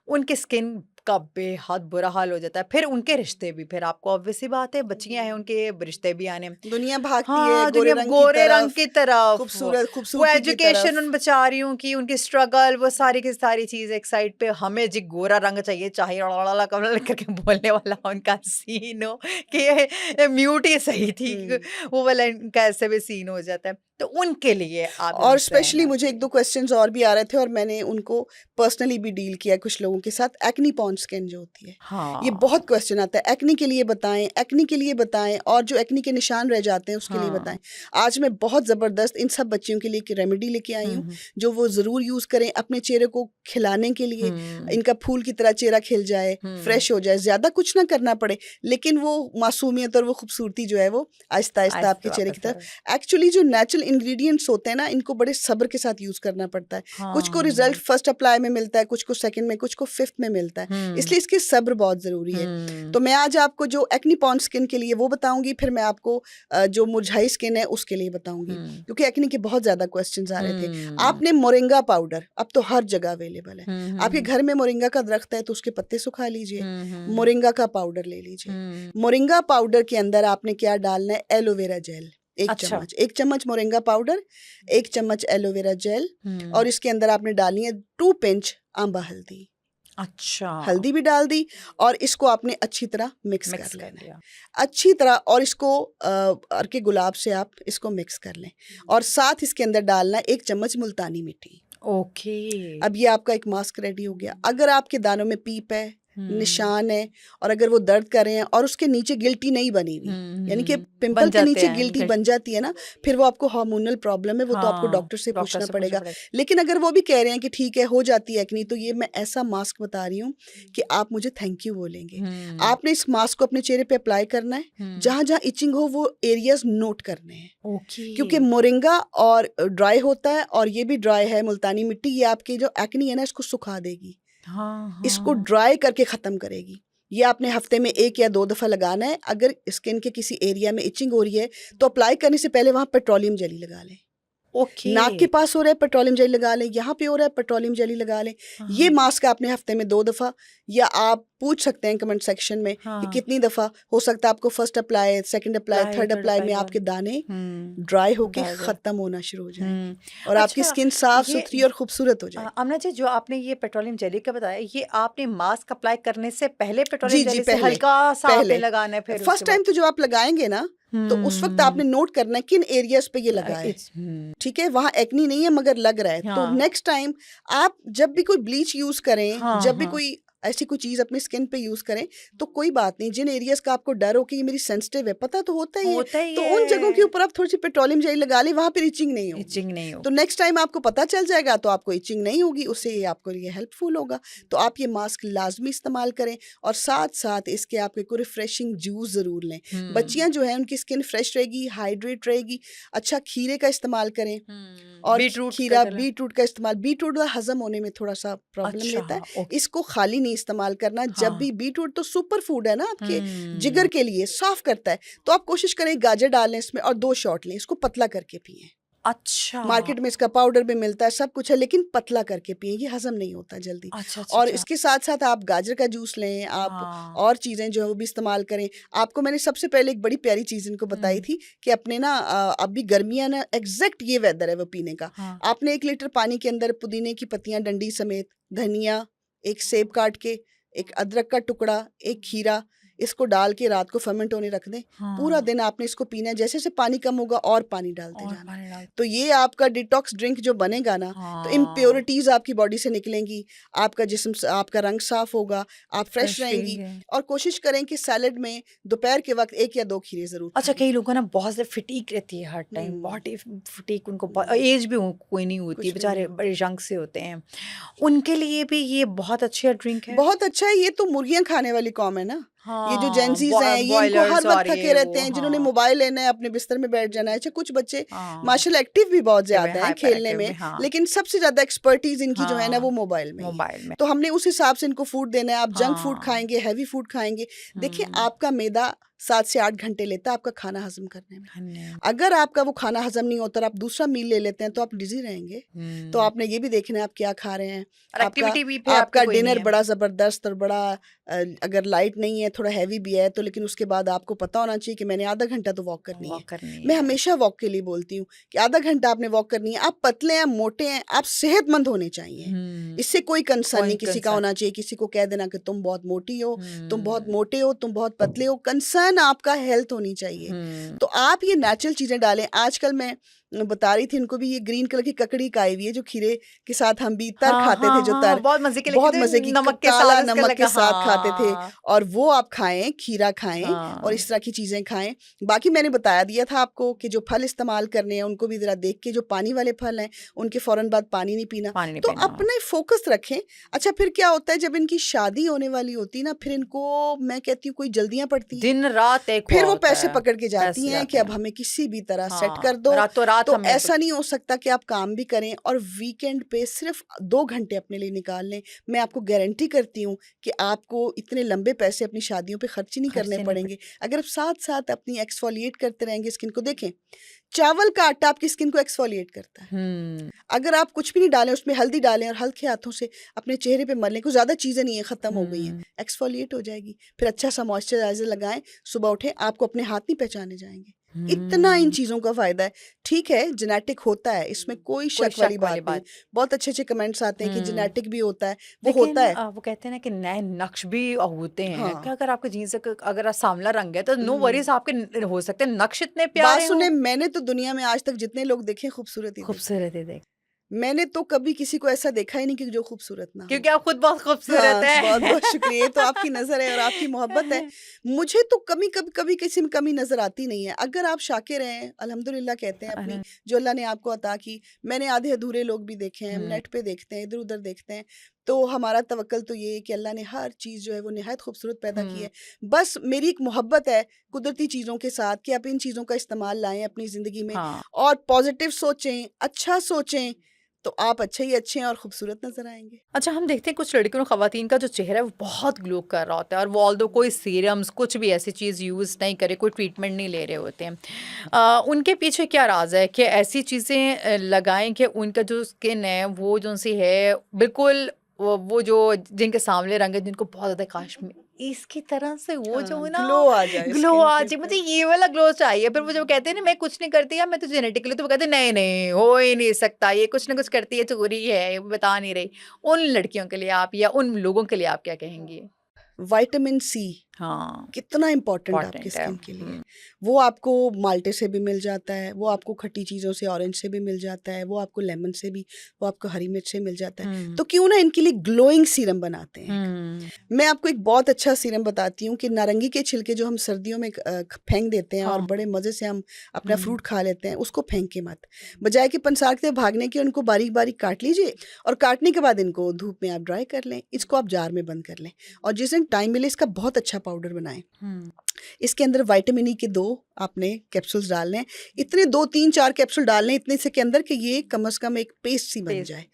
उनकी स्किन का बेहद बुरा हाल हो जाता है। फिर उनके रिश्ते भी, फिर आपको ऑब्वियस सी बात है, बच्चियां हैं, उनके रिश्ते भी आने, दुनिया भागती है हाँ, गोरे दुनिया रंग की गोरे रंग तरफ, की तरफ, वो खूबसूरती की एजुकेशन तरफ। उन बेचारियों की, उनकी स्ट्रगल, वो सारी की सारी चीज एक साइड पे, हमें जी गोरा रंग चाहिए, चाहे लड़ाला कमला करके बोलने वाला उनका सीन हो कि ये म्यूट ही सही थी, वो वाला इनका ऐसे भी सीन हो जाता है। तो उनके लिए आप और स्पेशली मुझे 1-2 क्वेश्चंस और भी आ रहे थे, और मैंने उनको पर्सनली भी डील किया कुछ लोगों के साथ। एक्नी प्रोन स्किन जो होती है, ये हाँ, बहुत क्वेश्चन आता है, एक्नी के लिए बताएं, एक्नी के लिए बताएं, और जो एक्नी के निशान रह जाते हैं उसके लिए हाँ, बताएं। आज मैं बहुत ज़बरदस्त इन सब बच्चियों के लिए एक रेमेडी लेके आई हूँ, जो वो ज़रूर यूज़ करें अपने चेहरे को खिलाने के लिए, इनका फूल की तरह चेहरा खिल जाए, फ्रेश हो जाए, ज़्यादा कुछ ना करना पड़े, लेकिन वो मासूमियत और वो खूबसूरती जो है वो आहिस्ता आहिस्ता आपके चेहरे की तरफ। एक्चुअली जो नेचुरल इंग्रेडिएंट्स होते हैं ना, इनको बड़े सब्र के साथ यूज़ करना पड़ता है। कुछ को रिजल्ट फर्स्ट अप्लाई में मिलता है, कुछ को सेकंड में, कुछ को फिफ्थ में मिलता है, इसलिए इसकी सब्र बहुत ज़रूरी है। तो मैं आज आपको जो एक्नी प्रोन स्किन के लिए वो बताऊंगी, फिर मैं आपको जो मुरझाई स्किन है उसके लिए बताऊंगी, क्योंकि एक्नी के बहुत ज़्यादा क्वेश्चंस आ रहे थे। आपने मोरिंगा पाउडर, अब तो हर जगह अवेलेबल है, आपके घर में मोरिंगा का दरख्त है तो उसके पत्ते सुखा लीजिए, मोरिंगा का पाउडर ले लीजिए। मोरिंगा पाउडर के अंदर आपने क्या डालना है, एलोवेरा जेल, एक चम्मच मोरिंगा पाउडर, 1 चम्मच एलोवेरा जेल, और इसके अंदर आपने डालनी है 2 पिंच आंबा हल्दी। अच्छा, हल्दी भी डाल दी, और इसको आपने अच्छी तरह मिक्स कर लेना अच्छी तरह, और इसको अर्के गुलाब से आप इसको मिक्स कर लें, और साथ इसके अंदर डालना 1 चम्मच मुल्तानी मिट्टी। ओके, अब ये आपका एक मास्क रेडी हो गया। अगर आपके दानों में पीप है, निशान है, और अगर वो दर्द कर रहे हैं और उसके नीचे गिल्टी नहीं बनी हुई, यानी कि पिंपल के नीचे गिल्टी बन जाती है ना, फिर वो आपको हार्मोनल प्रॉब्लम है, वो तो आपको डॉक्टर से पूछना पड़ेगा। लेकिन अगर वो भी कह रहे हैं कि ठीक है हो जाती है एक्नी, तो ये मैं ऐसा मास्क बता रही हूँ कि आप मुझे थैंक यू बोलेंगे। आपने इस मास्क को अपने चेहरे पे अप्लाई करना है, जहां जहां इचिंग हो वो एरियाज नोट करने हैं, क्योंकि मोरिंगा और ड्राई होता है, और ये भी ड्राई है मुल्तानी मिट्टी, ये आपकी जो एक्नी है ना इसको सुखा देगी, इसको ड्राई करके खत्म करेगी। ये आपने हफ्ते में 1 या 2 दफा लगाना है। अगर स्किन के किसी एरिया में इचिंग हो रही है तो अप्लाई करने से पहले वहां पेट्रोलियम जेली लगा लें। नाक के पास हो रहा है पेट्रोलियम जेली लगा लें, यहाँ पे हो रहा है पेट्रोलियम जेली लगा लें। ये मास्क आपने हफ्ते में 2 दफा, या आप पूछ सकते हैं कमेंट सेक्शन में कि कितनी दफा हो सकता है आपको first apply, second apply, third apply में आपके दाने ड्राई होके खत्म होना शुरू हो जाए और आपकी स्किन साफ सुथरी और खूबसूरत हो जाए। आमना जी, जो आपने ये पेट्रोलियम जेली का बताया, ये आपने मास्क अप्लाई करने से पहले पेट्रोलियम जेली से हल्का सा आपने लगाना है? फिर फर्स्ट टाइम तो जो आप लगाएंगे ना, तो उस वक्त आपने नोट करना है किन एरियाज पे ये लगा है, ठीक है, वहां एक्नी नहीं है मगर लग रहा है। तो नेक्स्ट टाइम आप जब भी कोई ब्लीच यूज करें, जब भी कोई ऐसी कोई चीज अपनी स्किन पे यूज करें, तो कोई बात नहीं, जिन एरियाज का आपको डर हो कि ये मेरी सेंसिटिव है, पता तो होता ही है, तो उन जगहों के ऊपर आप थोड़ी सी पेट्रोलियम जेली लगा लें, वहां पर इचिंग नहीं हो, तो नेक्स्ट टाइम आपको पता चल जाएगा, तो आपको इचिंग नहीं होगी, उससे ये आपको लिए हेल्पफुल होगा। तो आप ये मास्क लाजमी इस्तेमाल करें, और साथ साथ इसके आपके को रिफ्रेशिंग जूस जरूर लें। बच्चियां जो है उनकी स्किन फ्रेश रहेगी, हाइड्रेट रहेगी। अच्छा, खीरे का इस्तेमाल करें, और बीटरूट का इस्तेमाल, बीटरूट हजम होने में थोड़ा सा प्रॉब्लम लेता है, इसको खाली नहीं इस्तेमाल करना। जब भी बीटरूट तो सुपर फूड है ना आपके जिगर के लिए, साफ करता है, तो आप कोशिश करें गाजर डालें इसमें और 2 शॉट लें, इसको पतला करके पिए। अच्छा, मार्केट में इसका पाउडर भी मिलता है, सब कुछ है, लेकिन पतला करके पिए, ये हजम नहीं होता जल्दी। और इसके साथ साथ आप गाजर का जूस लें, आप और चीजें जो है वो भी इस्तेमाल करें। आपको मैंने सबसे पहले एक बड़ी प्यारी चीज इनको बताई थी कि अपने ना अभी गर्मियां ना, एग्जैक्ट ये वेदर है वो पीने का। आपने 1 लीटर पानी के अंदर पुदीने की पत्तियां डंडी समेत, धनिया, 1 सेब काट के, 1 अदरक का टुकड़ा, 1 खीरा, इसको डाल के रात को फर्मेंट होने रख दें। पूरा दिन आपने इसको पीना है, जैसे जैसे पानी कम होगा और पानी डालते जाना। तो ये आपका डिटॉक्स ड्रिंक जो बनेगा ना, तो इम्प्योरिटीज आपकी बॉडी से निकलेंगी, आपका जिस्म, आपका रंग साफ होगा, आप फ्रेश रहेंगी। और कोशिश करें कि सैलेड में दोपहर के वक्त 1 या 2 खीरे जरूर। अच्छा, कई लोगों ना बहुत ज्यादा फिटीक रहती है हर टाइम, बॉडी फिटीक उनको, एज भी कोई नहीं होती, बेचारे बड़े यंग से होते हैं, उनके लिए भी ये बहुत अच्छा ड्रिंक है। बहुत अच्छा है। ये तो मुर्गियां खाने वाली कौम है ना, ये जो जेंजीज हैं, ये इनको हर वक्त थके रहते हैं, जिन्होंने मोबाइल लेना है, अपने बिस्तर में बैठ जाना है। अच्छा, कुछ बच्चे माशाल्लाह एक्टिव भी बहुत ज्यादा हैं खेलने में, लेकिन सबसे ज्यादा एक्सपर्टीज इनकी जो है ना वो मोबाइल में। तो हमने उस हिसाब से इनको फूड देना है। आप जंक फूड खाएंगे, हैवी फूड खाएंगे, देखिए आपका मैदा 7 से 8 घंटे लेता है आपका खाना हजम करने में। अगर आपका वो खाना हजम नहीं होता और आप दूसरा मील ले लेते हैं तो आप डिजी रहेंगे। तो आपने ये भी देखना है आप क्या खा रहे हैं। आपका डिनर बड़ा जबरदस्त और बड़ा, अगर लाइट नहीं है, थोड़ा हैवी भी है, तो लेकिन उसके बाद आपको पता होना चाहिए कि मैंने आधा घंटा तो वॉक करनी है। मैं हमेशा वॉक के लिए बोलती हूँ कि आधा घंटा आपने वॉक करनी है। आप पतले हैं, मोटे हैं, आप सेहतमंद होने चाहिए, इससे कोई कंसर्न नहीं किसी का होना चाहिए। किसी को कह देना कि तुम बहुत मोटी हो, तुम बहुत मोटे हो, तुम बहुत पतले हो, कंसर्न आपका हेल्थ होनी चाहिए। तो आप ये नेचुरल चीजें डालें। आजकल मैं बता रही थी इनको भी, ये ग्रीन कलर की ककड़ी का आई हुई है जो खीरे के साथ हम भी तर खाते थे, जो तर बहुत मजे की नमक के साथ खाते थे, और वो आप खाएं, खीरा खाएं और इस तरह की चीजें खाएं। बाकी मैंने बता दिया था आपको कि जो फल इस्तेमाल करने हैं उनको भी जरा देख के, जो पानी वाले फल हैं उनके फौरन बाद पानी नहीं पीना, तो अपने फोकस रखें। अच्छा, फिर क्या होता है जब इनकी शादी होने वाली होती है ना, फिर इनको मैं कहती हूँ कोई जल्दियां पड़ती है, दिन रात फिर वो पैसे पकड़ के जाती हैं कि अब हमें किसी भी तरह सेट कर दो। तो ऐसा नहीं हो सकता कि आप काम भी करें और वीकेंड पे सिर्फ 2 घंटे अपने लिए निकाल लें। मैं आपको गारंटी करती हूँ कि आपको इतने लंबे पैसे अपनी शादियों पे खर्च नहीं करने पड़ेंगे अगर आप साथ साथ अपनी एक्सफोलिएट करते रहेंगे स्किन को। देखें, चावल का आटा आपकी स्किन को एक्सफोलिएट करता है। अगर आप कुछ भी नहीं डालें, उसमें हल्दी डालें और हल्के हाथों से अपने चेहरे पे मलने को, ज्यादा चीजें नहीं है, खत्म हो गई हैं, एक्सफोलिएट हो जाएगी। फिर अच्छा सा मॉइस्चराइजर लगाएं, सुबह उठें, आपको अपने हाथ नहीं पहचाने जाएंगे। इतना इन चीजों का फायदा है। ठीक है, जेनेटिक होता है, इसमें कोई शक वाली बात नहीं। बहुत अच्छे अच्छे कमेंट्स आते हैं कि जेनेटिक भी होता है, वो होता है। वो कहते हैं ना कि नए नक्श भी होते हैं। कि अगर आपके जीन्स अगर सांवला रंग है तो नो वरीज, आपके हो सकते हैं नक्श इतने प्यारे। बात सुने, मैंने तो दुनिया में आज तक जितने लोग देखे खूबसूरत ही देखे। मैंने तो कभी किसी को ऐसा देखा ही नहीं कि जो खूबसूरत ना हो। क्योंकि आप खुद बहुत खूबसूरत हैं। बहुत बहुत शुक्रिया, ये तो आपकी नज़र है और आपकी मोहब्बत है। मुझे तो कभी किसी में कमी नज़र आती नहीं है। अगर आप शाकिर हैं, अल्हम्दुलिल्लाह कहते हैं अपनी जो अल्लाह ने आपको अता की। मैंने आधे अधूरे लोग भी देखे हैं, नेट पे देखते हैं, इधर उधर देखते हैं, तो हमारा तवक्कल तो ये है कि अल्लाह ने हर चीज़ जो है वो निहायत खूबसूरत पैदा की है। बस मेरी एक मोहब्बत है कुदरती चीज़ों के साथ कि आप इन चीज़ों का इस्तेमाल लाएं अपनी ज़िंदगी में और पॉजिटिव सोचें, अच्छा सोचें, तो आप अच्छे ही अच्छे हैं और खूबसूरत नजर आएंगे। अच्छा, हम देखते हैं कुछ लड़कियों और ख़वातीन का जो चेहरा है वो बहुत ग्लो कर रहा होता है और वो ऑल्दो कोई सीरम्स कुछ भी ऐसी चीज़ यूज़ नहीं करे, कोई ट्रीटमेंट नहीं ले रहे होते हैं। उनके पीछे क्या राज है कि ऐसी चीज़ें लगाएं कि उनका जो स्किन है वो जो सी है बिल्कुल वो जो जिनके सांवले रंग है, जिनको बहुत ज़्यादा काश में इसकी तरह से वो जो है ना ग्लो आ जाए, ग्लो आ जाए, मुझे ये वाला ग्लो चाहिए। फिर वो जो कहते हैं ना मैं कुछ नहीं करती या मैं तो जेनेटिकली, तो वो कहते हैं नहीं नहीं हो ही नहीं सकता, ये कुछ ना कुछ करती है, चोरी है, बता नहीं रही। उन लड़कियों के लिए आप या उन लोगों के लिए आप क्या कहेंगी? विटामिन सी हाँ कितना इम्पोर्टेंट आपकी स्किन के लिए। वो आपको माल्टे से भी मिल जाता है, वो आपको खट्टी चीज़ों से ऑरेंज से भी मिल जाता है, वो आपको लेमन से भी, वो आपको हरी मिर्च से मिल जाता है। तो क्यों ना इनके लिए ग्लोइंग सीरम बनाते हैं। मैं आपको एक बहुत अच्छा सीरम बताती हूँ कि नारंगी के छिलके जो हम सर्दियों में फेंक देते हैं और बड़े मज़े से हम अपना फ्रूट खा लेते हैं, उसको फेंक के मत, बजाय कि पंसारते भागने के उनको बारीक बारीक काट लीजिए और काटने के बाद इनको धूप में आप ड्राई कर लें। इसको आप जार में बंद कर लें और जिस दिन टाइम मिले इसका बहुत अच्छा पाउडर बनाएं। इसके अंदर विटामिन ई के 2 आपने कैप्सूल्स डालने हैं। इतने 2-3-4 कैप्सूल डालने इतने से के अंदर कि ये कम से कम एक पेस्ट सी बन जाए।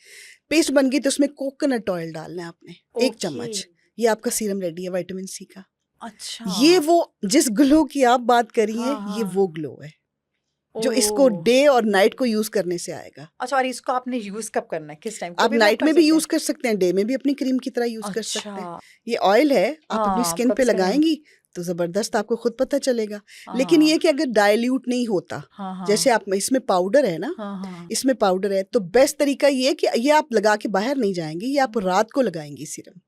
पेस्ट बन गई तो उसमें कोकोनट ऑयल डालना है आपने 1 चम्मच। ये आपका सीरम रेडी है विटामिन सी का। अच्छा, ये वो जिस ग्लो की आप बात करी है, ये वो ग्लो है जो इसको डे और नाइट को यूज करने से आएगा। अच्छा, और इसको आपने यूज कब करना है, किस टाइम? आप नाइट में भी यूज कर सकते हैं, डे में भी अपनी क्रीम की तरह यूज कर सकते हैं। ये ऑयल है, आप अपनी स्किन पे लगाएंगी तो जबरदस्त आपको खुद पता चलेगा। लेकिन ये कि अगर डाइल्यूट नहीं होता, जैसे आप इसमें पाउडर है ना, इसमें पाउडर है, तो बेस्ट तरीका ये है कि ये आप लगा के बाहर नहीं जाएंगे, ये आप रात को लगाएंगी सीरम।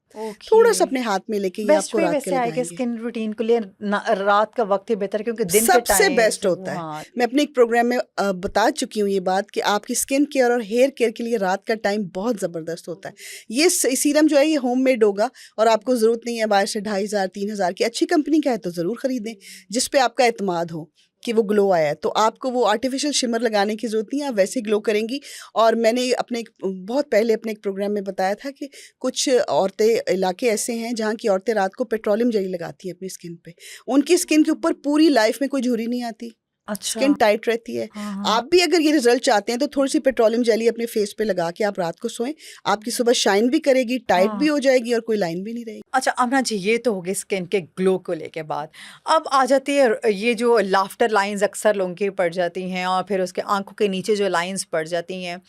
थोड़ा सा अपने हाथ में लेके ये आपको रात के लगाएंगे। स्किन रूटीन के लिए रात का वक्त ही बेहतर, क्योंकि दिन के टाइम सबसे बेस्ट होता है। मैं अपने एक प्रोग्राम में बता चुकी हूँ ये बात कि आपकी स्किन केयर और हेयर केयर के लिए रात का टाइम बहुत ज़बरदस्त होता है। ये सीरम जो है ये होममेड होगा और आपको ज़रूरत नहीं है बाहर से 2500-3000 की, अच्छी कंपनी का है तो ज़रूर ख़रीदें जिस पे आपका एतमाद हो कि वो ग्लो आया है। तो आपको वो आर्टिफिशियल शिमर लगाने की ज़रूरत नहीं है, आप वैसे ही ग्लो करेंगी। और मैंने अपने बहुत पहले अपने एक प्रोग्राम में बताया था कि कुछ औरतें, इलाके ऐसे हैं जहाँ की औरतें रात को पेट्रोलियम जेली लगाती हैं अपनी स्किन पे, उनकी स्किन के ऊपर पूरी लाइफ में कोई झुर्री नहीं आती। अच्छा, स्किन टाइट रहती है। आप भी अगर ये रिजल्ट चाहते हैं तो थोड़ी सी पेट्रोलियम जेली अपने फेस पे लगा के आप रात को सोएं, आपकी सुबह शाइन भी करेगी, टाइट भी हो जाएगी और कोई लाइन भी नहीं रहेगी। अच्छा अमना जी, ये तो हो गई स्किन के ग्लो को लेके बात। अब आ जाती है ये जो लाफ्टर लाइंस अक्सर लोगों की पड़ जाती हैं और फिर उसके आंखों के नीचे जो लाइंस पड़ जाती हैं,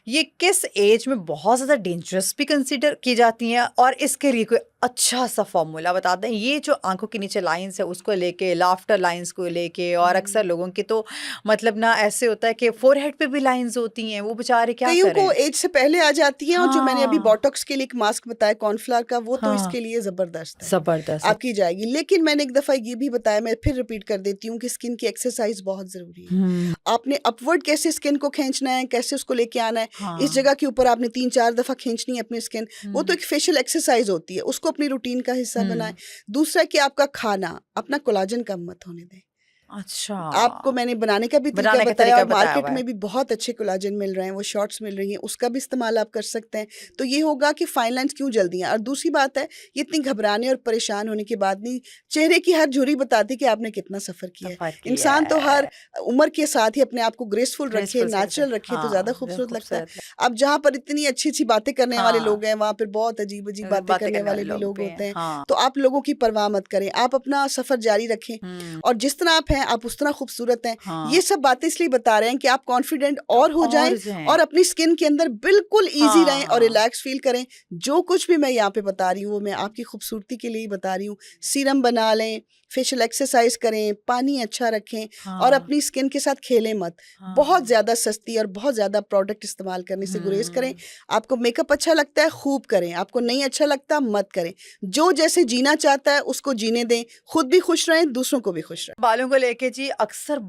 ये किस एज में बहुत ज़्यादा डेंजरस भी कंसीडर की जाती हैं? और इसके लिए कोई अच्छा सा फॉर्मूला बता दें, ये जो आंखों के नीचे लाइंस है उसको लेके, लाफ्टर लाइंस को लेके, और अक्सर लोगों की तो मतलब ना ऐसे होता है कि फोरहेड पे भी लाइंस होती हैं, वो बेचारे क्या कईयों करें? को एज से पहले आ जाती हैं। और जो मैंने अभी बॉटॉक्स के लिए एक मास्क बताया कॉर्नफ्लावर का, वो तो इसके लिए जबरदस्त है, जबरदस्त आपकी जाएगी। लेकिन मैंने एक दफा ये भी बताया, मैं फिर रिपीट कर देती हूँ कि स्किन की एक्सरसाइज बहुत जरूरी है। आपने अपवर्ड कैसे स्किन को खींचना है, कैसे उसको लेके आना है, इस जगह के ऊपर आपने 3-4 दफा खींचनी है अपनी स्किन, वो तो एक फेशियल एक्सरसाइज होती है, उसको अपनी रूटीन का हिस्सा बनाएं। दूसरा कि आपका खाना, अपना कोलाजन कम मत होने दें। अच्छा, आपको मैंने बनाने का भी तरीका बताया और मार्केट में भी बहुत अच्छे कोलाजन मिल रहे हैं, वो शॉर्ट्स मिल रही हैं, उसका भी इस्तेमाल आप कर सकते हैं। तो ये होगा कि फाइन लाइंस क्यों जल्दी हैं। और दूसरी बात है, ये इतनी घबराने और परेशान होने के बाद नहीं, चेहरे की हर झुर्री बताती कि आपने कितना सफ़र किया है। इंसान तो हर उम्र के साथ ही अपने आप को ग्रेसफुल रखे, नेचुरल रखे, तो ज़्यादा खूबसूरत लगता है। अब जहाँ पर इतनी अच्छी अच्छी बातें करने वाले लोग हैं, वहाँ पर बहुत अजीब अजीब बातें करने वाले भी लोग होते हैं। तो आप लोगों की परवाह मत करें, आप अपना सफ़र जारी रखें और जिस तरह आप हैं आप उस तरह खूबसूरत हैं। ये सब बातें इसलिए बता रहे हैं कि आप कॉन्फिडेंट और हो जाएं और अपनी स्किन के अंदर बिल्कुल इजी रहें और रिलैक्स फील करें। जो कुछ भी मैं यहाँ पे बता रही हूँ वो मैं आपकी खूबसूरती के लिए ही बता रही हूँ। सीरम बना लें, फेशियल एक्सरसाइज करें, पानी अच्छा रखें और अपनी स्किन के साथ खेलें मत। बहुत ज़्यादा सस्ती और बहुत ज़्यादा प्रोडक्ट इस्तेमाल करने से गुरेज करें। आपको मेकअप अच्छा लगता है खूब करें, आपको नहीं अच्छा लगता मत करें। जो जैसे जीना चाहता है उसको जीने दें, खुद भी खुश रहें, दूसरों को भी खुश रहें। बालों को है कि जी अक्सर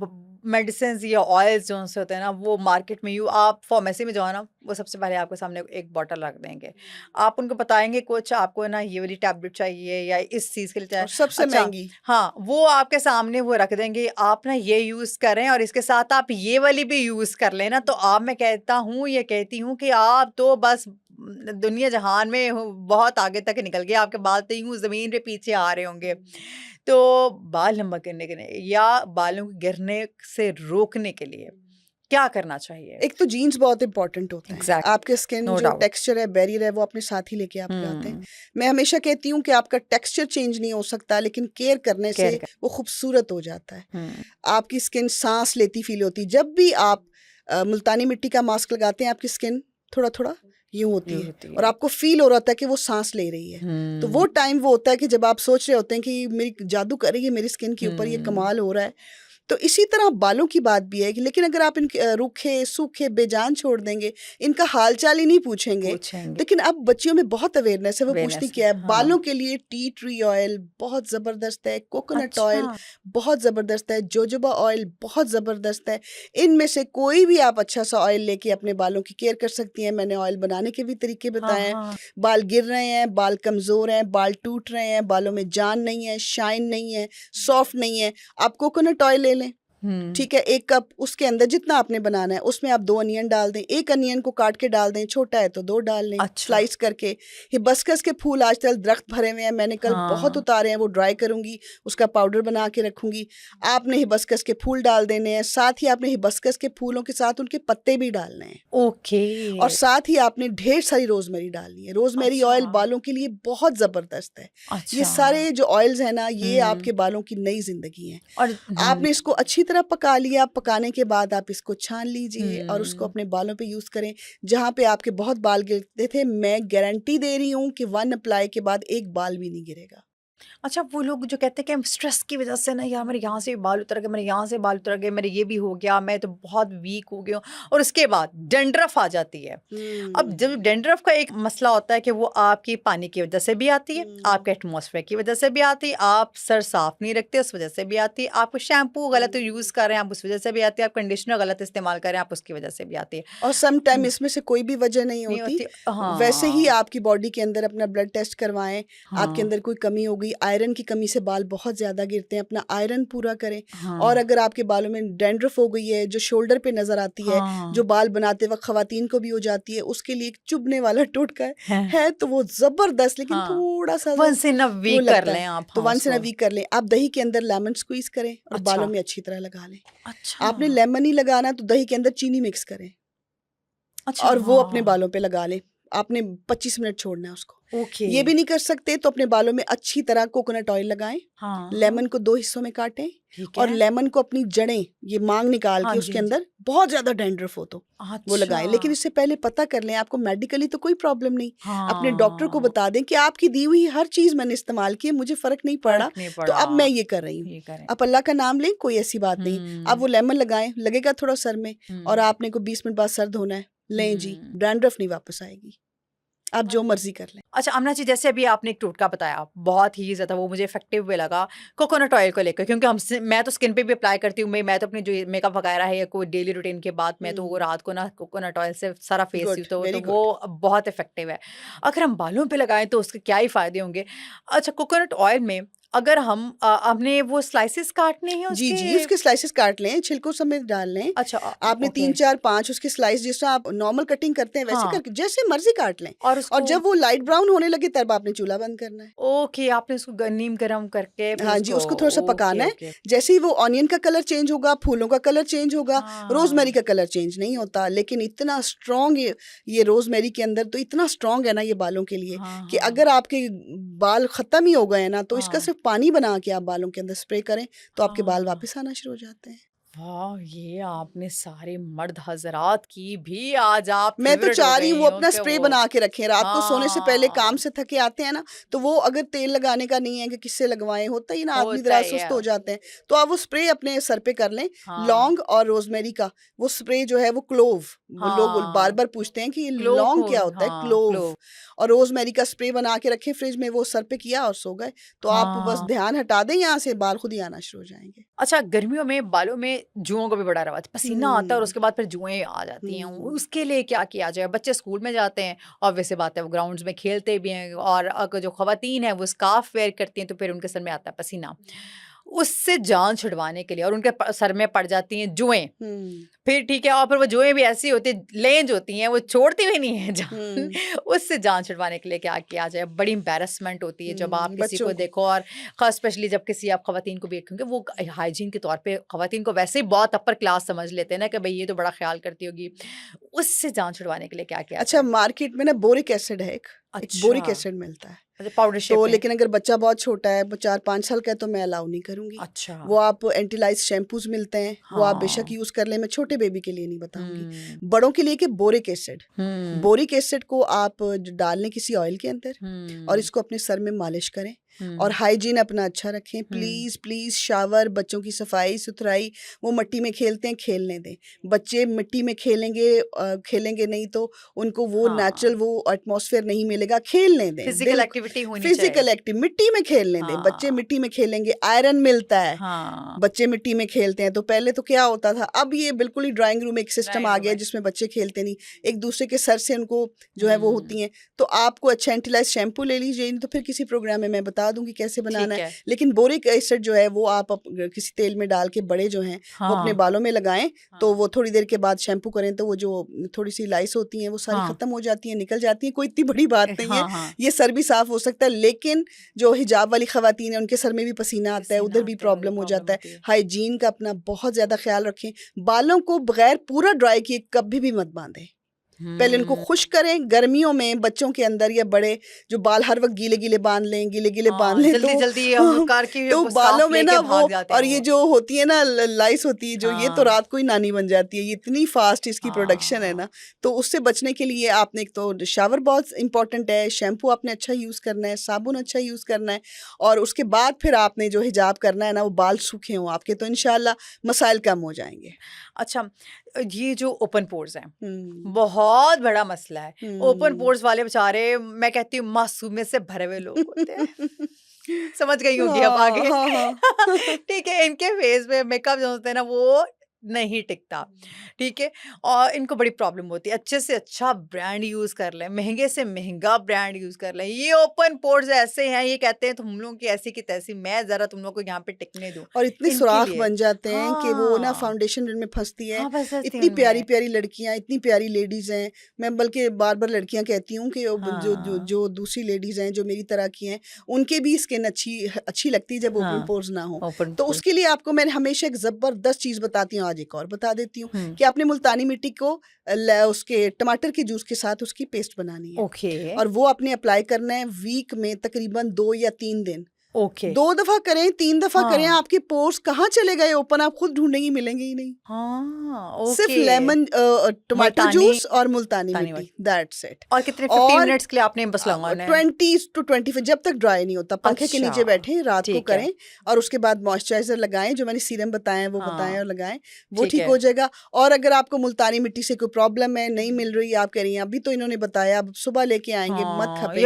मेडिसिन या ऑयल्स जो से होते हैं ना, वो मार्केट में आप फार्मेसी में जाओ ना, वो सबसे पहले आपके सामने एक बॉटल रख देंगे। आप उनको बताएंगे कुछ, आपको ना ये वाली टैबलेट चाहिए या इस चीज़ के लिए चाहिए, सबसे महंगी, हाँ, वो आपके सामने वो रख देंगे, आप ना ये यूज़ करें और इसके साथ आप ये वाली भी यूज़ कर लेना। तो आप, मैं कहता हूँ, ये कहती हूँ कि आप तो बस दुनिया जहान में बहुत आगे तक निकल गए, आपके बाल तो यूं जमीन पे पीछे आ रहे होंगे। तो बाल लंबा करने के लिए या बालों के गिरने से रोकने के लिए क्या करना चाहिए? एक तो जीन्स बहुत इंपॉर्टेंट होता है। आपके स्किन जो टेक्सचर है, बैरियर है, वो अपने साथ ही लेके आप आते हैं। मैं हमेशा कहती हूँ कि आपका टेक्सचर चेंज नहीं हो सकता, लेकिन केयर करने से वो खूबसूरत हो जाता है। आपकी स्किन सांस लेती फील होती है। जब भी आप मुल्तानी मिट्टी का मास्क लगाते हैं, आपकी स्किन थोड़ा थोड़ा यूं होती है और आपको फील हो रहा था कि वो सांस ले रही है। तो वो टाइम वो होता है कि जब आप सोच रहे होते हैं कि मेरी जादू कर रही है मेरी स्किन के ऊपर, ये कमाल हो रहा है। तो इसी तरह बालों की बात भी है कि लेकिन अगर आप इनके रूखे सूखे बेजान छोड़ देंगे, इनका हालचाल ही नहीं पूछेंगे। लेकिन अब बच्चियों में बहुत अवेयरनेस है, वो पूछती क्या है। बालों के लिए टी ट्री ऑयल बहुत ज़बरदस्त है, कोकोनट ऑयल बहुत ज़बरदस्त है, जोजोबा ऑयल बहुत ज़बरदस्त है। इनमें से कोई भी आप अच्छा सा ऑयल लेके अपने बालों की केयर कर सकती हैं। मैंने ऑयल बनाने के भी तरीके बताए हैं। बाल गिर रहे हैं, बाल कमज़ोर हैं, बाल टूट रहे हैं, बालों में जान नहीं है, शाइन नहीं है, सॉफ्ट नहीं है, आप कोकोनट ऑयल ले लें। ठीक है, 1 कप, उसके अंदर जितना आपने बनाना है उसमें आप 2 अनियन डाल दें। 1 अनियन को काट के डाल दें, छोटा है तो 2 डाल लें। स्लाइस करके। हिबिस्कस के फूल आजकल दरख्त भरे हुए हैं, मैंने कल बहुत उतारे हैं, वो ड्राई करूंगी, उसका पाउडर बना के रखूंगी। आपने हिबिस्कस के फूल डाल देने हैं, साथ ही आपने हिबिस्कस के फूलों के साथ उनके पत्ते भी डालने हैं। ओके। और साथ ही आपने ढेर सारी रोजमेरी डालनी है। रोजमेरी ऑयल बालों के लिए बहुत जबरदस्त है। ये सारे जो ऑयल्स है ना, ये आपके बालों की नई जिंदगी है। और आपने इसको अच्छी तरह पका लिया। पकाने के बाद आप इसको छान लीजिए और उसको अपने बालों पे यूज करें। जहाँ पे आपके बहुत बाल गिरते थे, मैं गारंटी दे रही हूँ कि 1 अप्लाई के बाद 1 बाल भी नहीं गिरेगा। अच्छा, वो लोग जो कहते हैं कि हम स्ट्रेस की वजह से ना, यार मेरे यहाँ से बाल उतर गए, मेरे यहाँ से बाल उतर गए, मेरे ये भी हो गया, मैं तो बहुत वीक हो गया हूँ, और उसके बाद डैंड्रफ आ जाती है। अब जब डैंड्रफ का एक मसला होता है कि वो आपकी पानी की वजह से भी आती है, आपके एटमॉस्फेयर की वजह से भी आती है, आप सर साफ नहीं रखते उस वजह से भी आती है, आप शैम्पू गलत यूज कर रहे हैं आप उस वजह से भी आती है, आप कंडीशनर गलत इस्तेमाल कर रहे हैं आप उसकी वजह से भी आती है। और सम टाइम इसमें से कोई भी वजह नहीं होती। वैसे ही आपकी बॉडी के अंदर अपना ब्लड टेस्ट करवाएं। आपके अंदर कोई कमी हो गई, आयरन की कमी से बाल बहुत ज्यादा गिरते हैं, अपना आयरन पूरा करें। और अगर आपके बालों में डैंड्रफ हो गई है जो शोल्डर पे नजर आती है, जो बाल बनाते वक्त खवातीन को भी हो जाती है, उसके लिए एक चुभने वाला टोटका है तो वो जबरदस्त, लेकिन थोड़ा सा वंस इन अ वीक कर लें आप। तो वंस इन अ वीक कर लें। आप दही के अंदर लेमन स्क्वीज करें और बालों में अच्छी तरह लगा लें। आपने लेमन ही लगाना तो दही के अंदर चीनी मिक्स करें और वो अपने बालों पे लगा लें। आपने 25 मिनट छोड़ना है उसको। ये भी नहीं कर सकते तो अपने बालों में अच्छी तरह कोकोनट ऑयल लगाएं। लेमन को 2 हिस्सों में काटें और लेमन को अपनी जड़ें, ये मांग निकाल के उसके अंदर बहुत ज्यादा डैंड्रफ हो तो वो लगाएं। लेकिन इससे पहले पता कर लें आपको मेडिकली तो कोई प्रॉब्लम नहीं। अपने डॉक्टर को बता दें कि आपकी दी हुई हर चीज मैंने इस्तेमाल की, मुझे फर्क नहीं पड़ा तो अब मैं ये कर रही हूँ। आप अल्लाह का नाम लें, कोई ऐसी बात नहीं। आप वो लेमन लगाएं, लगेगा थोड़ा सर में और आपने को 20 मिनट बाद सर धोना है, लें जी, डैंड्रफ नहीं वापस आएगी। आप जो मर्जी कर लें। अच्छा आमना जी, जैसे अभी आपने एक टोटका बताया बहुत ही ज़्यादा, वो मुझे इफेक्टिव भी लगा कोकोनट ऑयल को लेकर, क्योंकि मैं तो स्किन पे भी अप्लाई करती हूँ। मैं तो अपनी जो मेकअप वगैरह है या कोई डेली रूटीन के बाद मैं तो वो रात को ना कोकोनट ऑयल से सारा फेस यूज तो वो बहुत इफेक्टिव है। अगर हम बालों पे लगाएं तो उसके क्या ही फायदे होंगे। अच्छा, कोकोनट ऑयल में अगर हम हमने वो स्लाइसेस काटने हैं उसके? जी, उसके स्लाइसेस काट लें, छिलकों समेत डाल लें। अच्छा, आपने 3 4 5 उसके स्लाइस जिस तरह आप नॉर्मल कटिंग करते हैं वैसे करके जैसे मर्जी काट लें। और जब वो लाइट ब्राउन होने लगे तब आपने चूल्हा बंद करना है। ओके, आपने उसको नीम गरम करके हाँ जी, उसको थोड़ा सा पकाना है। जैसे ही वो ऑनियन का कलर चेंज होगा, फूलों का कलर चेंज होगा, रोजमेरी का कलर चेंज नहीं होता। लेकिन इतना स्ट्रॉन्ग ये रोजमेरी के अंदर तो इतना स्ट्रॉन्ग है ना ये बालों के लिए कि अगर आपके बाल खत्म ही हो गए ना तो इसका सिर्फ पानी बना के आप बालों के अंदर स्प्रे करें तो आपके बाल वापस आना शुरू हो जाते हैं। वाह, ये आपने सारे मर्द हजरात की भी आज आप मैं तो चाह रही हूँ वो अपना स्प्रे बना के रखें। रात को सोने से पहले काम से थके आते हैं ना, तो वो अगर तेल लगाने का नहीं है कि किससे लगवाएं, होता ही ना आदमी जरा सुस्त हो जाते हैं, तो आप वो स्प्रे अपने सर पे कर लें। लौंग और रोजमेरी का वो स्प्रे जो है वो क्लोव, लोग बार बार पूछते हैं कि लौंग क्या होता है, क्लोव और रोजमेरी का स्प्रे बना के रखें फ्रिज में, वो सर पे किया और सो गए। तो आप बस ध्यान हटा दें यहाँ से, बाल खुद ही आना शुरू हो जाएंगे। अच्छा, गर्मियों में बालों में जुओं का भी बड़ा रवाज, पसीना आता है और उसके बाद फिर जुएं आ जाती हैं, उसके लिए क्या किया जाए? बच्चे स्कूल में जाते हैं, ऑब्वियस सी बात है वो ग्राउंड्स में खेलते भी हैं, और अगर जो खवातीन है वो स्कार्फ वेयर करती हैं तो फिर उनके सर में आता है पसीना, उससे जान छुड़वाने के लिए, और उनके सर में पड़ जाती हैं जुएं, फिर ठीक है, और फिर वो जुएं भी ऐसी होती है, लेंज होती हैं, वो छोड़ती भी नहीं है जान, उससे जान छुड़वाने के लिए क्या किया जाए? बड़ी एम्बैरेसमेंट होती है जब आप किसी को देखो, और खास स्पेशली जब किसी आप खवातीन को भी देखेंगे, वो हाइजीन के तौर पे खवातीन को वैसे ही बहुत अपर क्लास समझ लेते हैं ना कि भाई ये तो बड़ा ख्याल करती होगी, उससे जान छुड़वाने के लिए क्या किया? अच्छा, मार्केट में ना बोरिक एसिड है, एक बोरिक एसिड मिलता है पाउडर शेप तो, लेकिन अगर बच्चा बहुत छोटा है, 4-5 साल का है, तो मैं अलाउ नहीं करूंगी। अच्छा, वो आप एंटीलाइज शैम्पूज मिलते हैं, वो आप बेशक यूज कर लें, मैं छोटे बेबी के लिए नहीं बताऊंगी, बड़ों के लिए कि बोरिक एसिड, बोरिक एसिड को आप डाल लें किसी ऑयल के अंदर और इसको अपने सर में मालिश करें, और हाइजीन अपना अच्छा रखें, प्लीज प्लीज। शावर, बच्चों की सफाई सुथराई, वो मिट्टी में खेलते हैं, खेलने दें। बच्चे मिट्टी में खेलेंगे नहीं तो उनको वो नेचुरल वो एटमॉस्फेयर नहीं मिलेगा, खेलने दें, फिजिकल एक्टिविटी होनी चाहिए, फिजिकल एक्टिव, मिट्टी में खेलने दें। बच्चे मिट्टी में खेलेंगे, आयरन मिलता है, बच्चे मिट्टी में खेलते हैं। तो पहले तो क्या होता था, अब ये बिल्कुल ही ड्राइंग रूम एक सिस्टम आ गया जिसमें बच्चे खेलते नहीं, एक दूसरे के सर से उनको जो है वो होती हैं। तो आपको अच्छा एंटीलाइज शैम्पू ले लीजिए, तो फिर किसी प्रोग्राम में मैं बता दूंगी कैसे बनाना है। लेकिन बोरिक एसिड जो है वो आप किसी तेल में डाल के बड़े जो हैं वो अपने बालों में लगाएं, तो वो थोड़ी देर के बाद शैम्पू करें तो वो जो थोड़ी सी लाइस होती हैं वो सारी खत्म हो जाती हैं, निकल जाती हैं, कोई इतनी बड़ी बात नहीं है। ये सर भी साफ हो सकता है, लेकिन जो हिजाब वाली खवातीन है उनके सर में भी पसीना आता है, उधर भी प्रॉब्लम हो जाता है। हाइजीन का अपना बहुत ज्यादा ख्याल रखें, बालों को बगैर पूरा ड्राई किए कभी भी मत बांधें, पहले उनको खुश करें। गर्मियों में बच्चों के अंदर या बड़े जो बाल हर वक्त गीले गीले बांध लें, बांध लें, जल्दी जल्दी तो बालों में ना वो, और ये जो होती है ना लाइस होती है जो, ये तो रात को ही नानी बन जाती है, ये इतनी फास्ट इसकी प्रोडक्शन है ना। तो उससे बचने के लिए आपने एक तो शावर बहुत इंपॉर्टेंट है, शैम्पू आपने अच्छा यूज़ करना है, साबुन अच्छा यूज़ करना है, और उसके बाद फिर आपने जो हिजाब करना है ना, वो बाल सूखे हों आपके, तो इंशाल्लाह मसाइल कम हो जाएंगे। अच्छा, ये जो ओपन पोर्स हैं बहुत बड़ा मसला है। ओपन पोर्स वाले बेचारे, मैं कहती हूँ मासूमियत से भरे हुए लोग होते हैं। समझ गई होंगी आप आगे। ठीक है, इनके फेस पे मेकअप जो होते हैं ना वो नहीं टिकता, ठीक है, और इनको बड़ी प्रॉब्लम होती है। अच्छे से अच्छा ब्रांड यूज कर लें, महंगे से महंगा ब्रांड यूज कर लें। ये ओपन पोर्स ऐसे हैं, ये कहते हैं तुम लोगों की ऐसी की तैसी, मैं जरा तुम लोग को यहाँ पे टिकने दूं, और इतने सुराख बन जाते हैं कि वो ना फाउंडेशन में फंसती है। इतनी प्यारी प्यारी लड़कियां, इतनी प्यारी लेडीज हैं, मैं बल्कि बार बार लड़कियां कहती हूँ कि जो दूसरी लेडीज हैं जो मेरी तरह की हैं, उनके भी स्किन अच्छी लगती है जब ओपन पोर्स ना हो। तो उसके लिए आपको मैं हमेशा एक जबरदस्त चीज बताती हूँ, एक और बता देती हूँ कि आपने मुल्तानी मिट्टी को उसके टमाटर के जूस के साथ उसकी पेस्ट बनानी है, और वो आपने अप्लाई करना है वीक में तकरीबन 2 या 3 दिन। 2 दफा करें, 3 दफा करें, आपके पोर्स कहाँ चले गए ओपन, आप खुद ढूंढेंगे, मिलेंगे ही नहीं। सिर्फ लेमन, टमाटर जूस और मुल्तानी मिट्टी, दैट्स इट। और कितने 15 मिनट्स के लिए आपने बस लगाना है? 20 to 25, जब तक ड्राई नहीं होता। पंखे के नीचे बैठे रात को करें, और उसके बाद मॉइस्चराइजर लगाएं, जो मैंने सीरम बताए वो बताएं और लगाएं, वो ठीक हो जाएगा। और अगर आपको मुल्तानी मिट्टी से कोई प्रॉब्लम है, नहीं मिल रही, आप कह रही हैं अभी तो इन्होंने बताया, अब सुबह लेके आएंगे, मत खपे।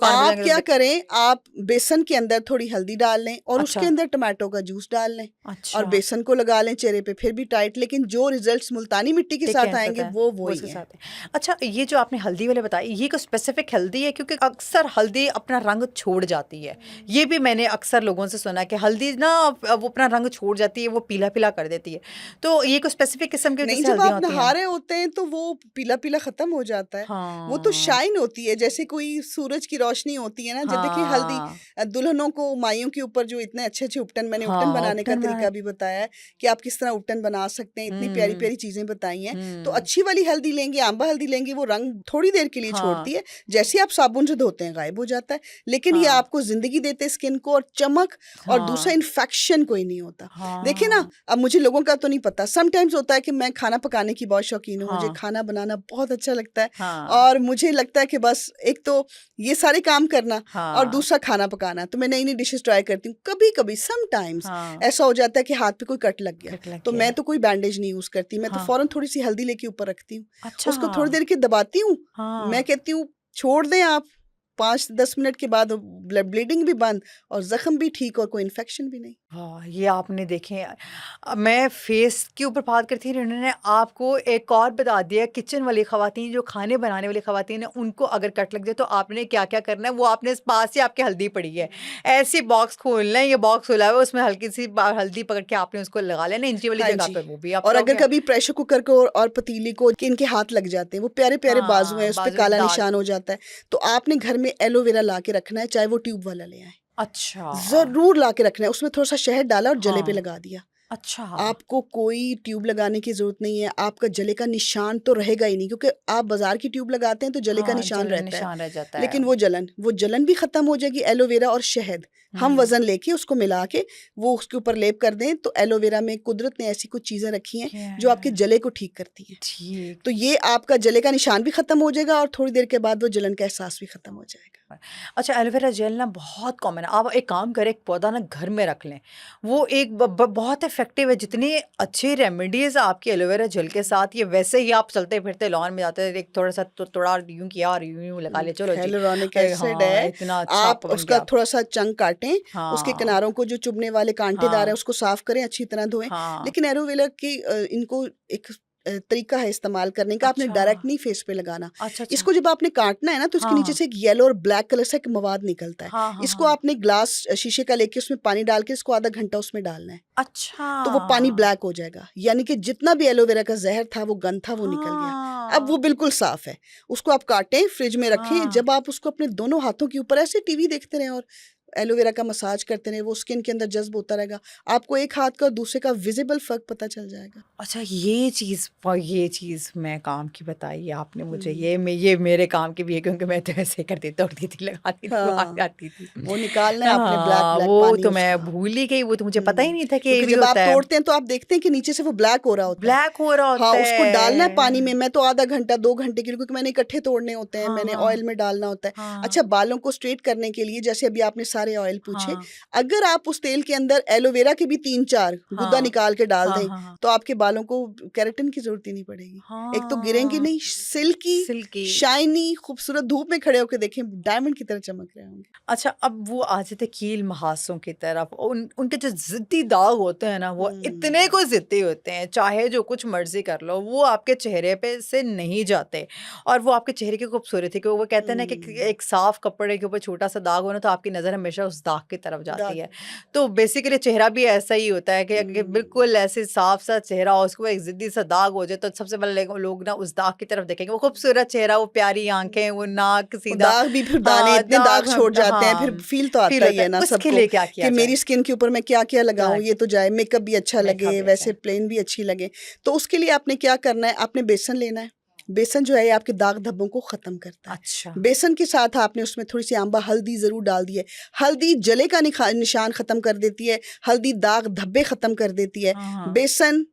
आप क्या करें, आप बेसन के अंदर थोड़ी हल्दी डाल लें, और उसके अंदर टमाटो का जूस डाल लें, और बेसन को लगा लें चेहरे पे, फिर भी टाइट, लेकिन जो रिजल्ट्स मुल्तानी मिट्टी के साथ आएंगे वो वही है। अच्छा, ये जो आपने हल्दी वाले बताई, ये कोई स्पेसिफिक हल्दी है? क्योंकि अक्सर हल्दी अपना रंग छोड़ जाती है, ये भी मैंने अक्सर लोगों से सुना कि हल्दी ना वो अपना रंग छोड़ जाती है, वो पीला पीला कर देती है। तो ये कोई स्पेसिफिक किस्म की नहीं, जब आप नहा रहे होते हैं तो वो पीला पीला खत्म हो जाता है। वो तो शाइन होती है, जैसे कोई सूरज की रोशनी होती है ना। जब देखिए हल्दी दुल्हनों को, माइयों के ऊपर जो इतने अच्छे अच्छे उपटन, मैंने उपटन बनाने का तरीका भी बताया है कि आप किस तरह उपटन बना सकते हैं, इतनी प्यारी प्यारी चीजें बताई हैं। तो अच्छी वाली हल्दी लेंगे, आंबा हल्दी लेंगे, वो रंग थोड़ी देर के लिए छोड़ती है, जैसे आप साबुन से धोते हैं गायब हो जाता है, लेकिन ये आपको जिंदगी देते हैं स्किन को, और चमक, और दूसरा इन्फेक्शन कोई नहीं होता। देखिए ना, अब मुझे लोगों का तो नहीं पता, समटाइम्स होता है कि मैं खाना पकाने की बहुत शौकीन हूँ, मुझे खाना बनाना बहुत अच्छा लगता है, और मुझे लगता है कि बस एक तो ये सारे काम करना और दूसरा खाना पकाना, तो मैं नई नई डिशेस ट्राई करती हूँ। कभी कभी समटाइम्स ऐसा हो जाता है कि हाथ पे कोई कट लग गया, तो मैं तो कोई बैंडेज नहीं यूज करती, मैं तो फौरन थोड़ी सी हल्दी लेके ऊपर रखती हूँ, उसको थोड़ी देर के दबाती हूँ, मैं कहती हूँ छोड़ दें आप, 5-10 मिनट के बाद ब्लड ब्लीडिंग भी बंद और जख्म भी ठीक और कोई इन्फेक्शन भी नहीं। हाँ, ये आपने देखे। मैं फेस के ऊपर बात करती थी, उन्होंने आपको एक और बता दिया, किचन वाली खवातीन, जो खाने बनाने वाली खवातीन है, उनको अगर कट लग जाए तो आपने क्या क्या करना है। वो आपने पास ही आपके हल्दी पड़ी है, ऐसी बॉक्स खोलना है, ये बॉक्स खुला हुआ है, उसमें हल्की सी हल्दी पकड़ के आपने उसको लगा लेना इंची वाली जगह पे, वो भी आप। और अगर कभी प्रेशर कुकर को और पतीली को इनके हाथ लग जाते हैं, वो प्यारे प्यारे बाजू हैं, उस पर काला निशान हो जाता है, तो आपने घर में एलोवेरा ला के रखना है, चाहे वो ट्यूब वाला ले आए। अच्छा, जरूर ला के रखना है। उसमें थोड़ा सा शहद डाला और जले पे लगा दिया। अच्छा, आपको कोई ट्यूब लगाने की जरूरत नहीं है। आपका जले का निशान तो रहेगा ही नहीं, क्योंकि आप बाजार की ट्यूब लगाते हैं तो जले का निशान रहता है, लेकिन वो जलन भी खत्म हो जाएगी। एलोवेरा और शहद हम वजन लेके उसको मिला के वो उसके ऊपर लेप कर दें, तो एलोवेरा में कुदरत ने ऐसी कुछ चीजें रखी हैं जो आपके जले को ठीक करती हैं। तो ये आपका जले का निशान भी खत्म हो जाएगा और थोड़ी देर के बाद वो जलन का एहसास भी खत्म हो जाएगा। अच्छा, एलोवेरा जेल ना बहुत कॉमन है। आप एक काम करें, एक पौधा ना घर में रख लें, वो एक बहुत इफेक्टिव है। जितनी अच्छी रेमेडीज आपकी एलोवेरा जेल के साथ, ये वैसे ही आप चलते फिरते लॉन में जाते हैं, एक थोड़ा सा थोड़ा यूं किया और यूं लगा ले, चलो हियालुरोनिक एसिड है, इतना अच्छा आप उसका थोड़ा सा चंक काटें, उसके किनारों को जो चुभने वाले कांटेदार है उसको साफ करें, अच्छी तरह धोएं। लेकिन एलोवेरा की इनको एक तरीका है इस्तेमाल करने का। आपने डायरेक्ट नहीं फेस पे लगाना। इसको जब आपने काटना है ना, तो इसके नीचे से एक येलो और ब्लैक कलर से एक मवाद निकलता है। इसको आपने ग्लास शीशे का लेके उसमें पानी डाल के इसको आधा घंटा उसमें डालना है। अच्छा, तो वो पानी ब्लैक हो जाएगा, यानी कि जितना भी एलोवेरा का जहर था, वो गंद था, वो निकल गया। अब वो बिल्कुल साफ है। उसको आप काटें, फ्रिज में रखें। जब आप उसको अपने दोनों हाथों के ऊपर ऐसे टीवी देखते रहें और एलोवेरा का मसाज करते रहे, वो स्किन के अंदर जज्ब होता रहेगा, आपको एक हाथ का और दूसरे का विजिबल फर्क पता चल जाएगा। अच्छा, ये चीज़ मैं काम की बताई आपने मुझे। ये मेरे काम की भी है, क्योंकि मैं तो ऐसे करती तोड़ती थी, लगाती थी, आती थी। वो निकालना है आपने ब्लैक वो पानी तो मैं भूल ही गई, वो तो मुझे पता ही नहीं था कि जब आप तोड़ते हैं तो आप देखते हैं कि नीचे से वो ब्लैक हो रहा होता है। हाँ, उसको डालना है पानी में। मैं तो आधा घंटा 2 घंटे के लिए, क्योंकि मैंने इकट्ठे तोड़ने होते हैं, मैंने ऑयल में डालना होता है। अच्छा, बालों को स्ट्रेट करने के लिए, जैसे अभी आपने सारे ऑयल पूछे, अगर आप उस तेल के अंदर एलोवेरा के भी 3-4 गुद्दा निकाल के डाल दें, तो आपके बालों को केराटिन की जरूरत ही नहीं पड़ेगी। एक तो गिरेंगे नहीं, सिल्की शाइनी खूबसूरत, धूप में खड़े होकर देखें डायमंड की तरह चमक रहे होंगे। अच्छा, अब वो आ जाते कील महासों की तरफ, उनके जो जिद्दी दाग होते हैं ना, वो इतने को जिद्दी होते हैं, चाहे जो कुछ मर्जी कर लो, वो आपके चेहरे पे से नहीं जाते। और वो आपके चेहरे की खूबसूरती को, वो कहते हैं ना कि एक साफ कपड़े के ऊपर छोटा सा दाग हो ना, तो आपकी नजर हमेशा उस दाग की तरफ जाती है। तो बेसिकली चेहरा भी ऐसा ही होता है कि बिल्कुल ऐसे साफ सा चेहरा हो, उसको एक जिद्दी सा दाग हो जाए, तो सबसे पहले लोग ना उस दाग की तरफ देखेंगे। वो खूबसूरत चेहरा, वो प्यारी आंखें, वो नाक सीधा, दाग भी फिर दाने इतने दाग छोड़ जाते हैं, फिर फील तो आता ही है ना सबको कि मेरी स्किन के ऊपर मैं क्या क्या लगाऊं, ये तो जाए, मेकअप भी अच्छा लगे, वैसे प्लेन भी अच्छी लगे। तो उसके लिए आपने क्या करना है, आपने बेसन लेना है। बेसन जो है आपके दाग धब्बों को खत्म करता है। अच्छा। बेसन के साथ आपने उसमें थोड़ी सी आंबा हल्दी जरूर डाल दी है। हल्दी जले का निशान खत्म कर देती है, हल्दी दाग धब्बे खत्म कर देती है। बेसन,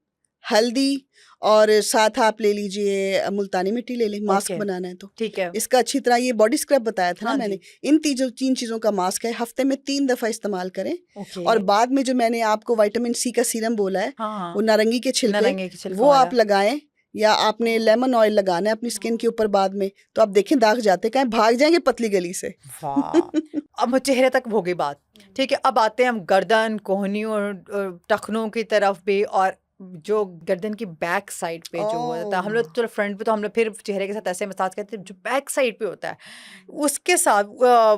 हल्दी और साथ आप ले लीजिए मुल्तानी मिट्टी ले लें, मास्क बनाना है तो ठीक है। इसका अच्छी तरह, ये बॉडी स्क्रब बताया था ना मैंने, इन 3 चीजों का मास्क है, हफ्ते में 3 दफा इस्तेमाल करें। और बाद में जो मैंने आपको विटामिन सी का सीरम बोला है, वो नारंगी के छिलके, वो आप लगाएं, या आपने लेमन ऑयल लगाना है अपनी स्किन के ऊपर बाद में, तो आप देखें दाग जाते कहीं भाग जाएंगे पतली गली से। अब चेहरे तक हो गई बात, ठीक है। अब आते हैं हम गर्दन, कोहनियों और टखनों की तरफ भी, और जो गर्दन की बैक साइड पे जो होता है, हम लोग तो फ्रंट पे तो हम लोग फिर चेहरे के साथ ऐसे मसाज करते हैं, जो बैक साइड पे होता है उसके साथ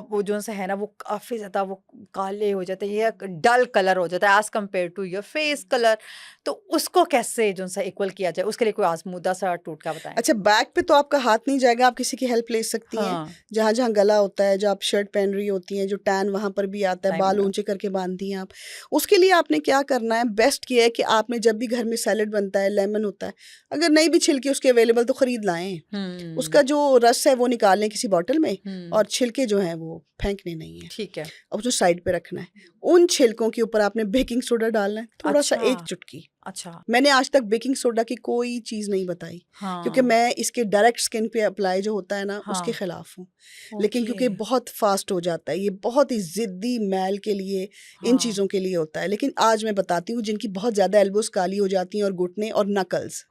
वो जो सा है ना, वो काफ़ी ज़्यादा वो काले हो जाते हैं, या डल कलर हो जाता है as compare to your face colour. तो उसको कैसे जो सा इक्वल किया जाए, उसके लिए कोई आजमूदा सा टूटका बताएं। अच्छा, बैक पे तो आपका हाथ नहीं जाएगा, आप किसी की हेल्प ले सकती हैं। जहाँ जहाँ गला होता है, जो आप शर्ट पहन रही होती हैं, जो टैन वहाँ पर भी आता है, बाल ऊंचे करके बांधती हैं आप, उसके लिए आपने क्या करना है, बेस्ट ये है कि आपने जब भी घर में सैलेड बनता है, लेमन होता है, अगर नहीं भी छिलके उसके अवेलेबल तो खरीद लाएं। उसका जो रस है वो निकाल लें किसी बॉटल में, और छिलके जो हैं वो फेंकने नहीं है, ठीक है। अब जो साइड पे रखना है, उन छिलकों के ऊपर आपने बेकिंग सोडा डालना है, थोड़ा सा, 1 चुटकी। अच्छा, मैंने आज तक बेकिंग सोडा की कोई चीज नहीं बताई, क्योंकि मैं इसके डायरेक्ट स्किन पे अप्लाई जो होता है ना, उसके खिलाफ हूँ। लेकिन क्योंकि बहुत फास्ट हो जाता है, ये बहुत ही जिद्दी मैल के लिए, इन चीजों के लिए होता है। लेकिन आज मैं बताती हूँ जिनकी बहुत ज्यादा एल्बोस काली हो जाती हैं, और घुटने और नकल्स,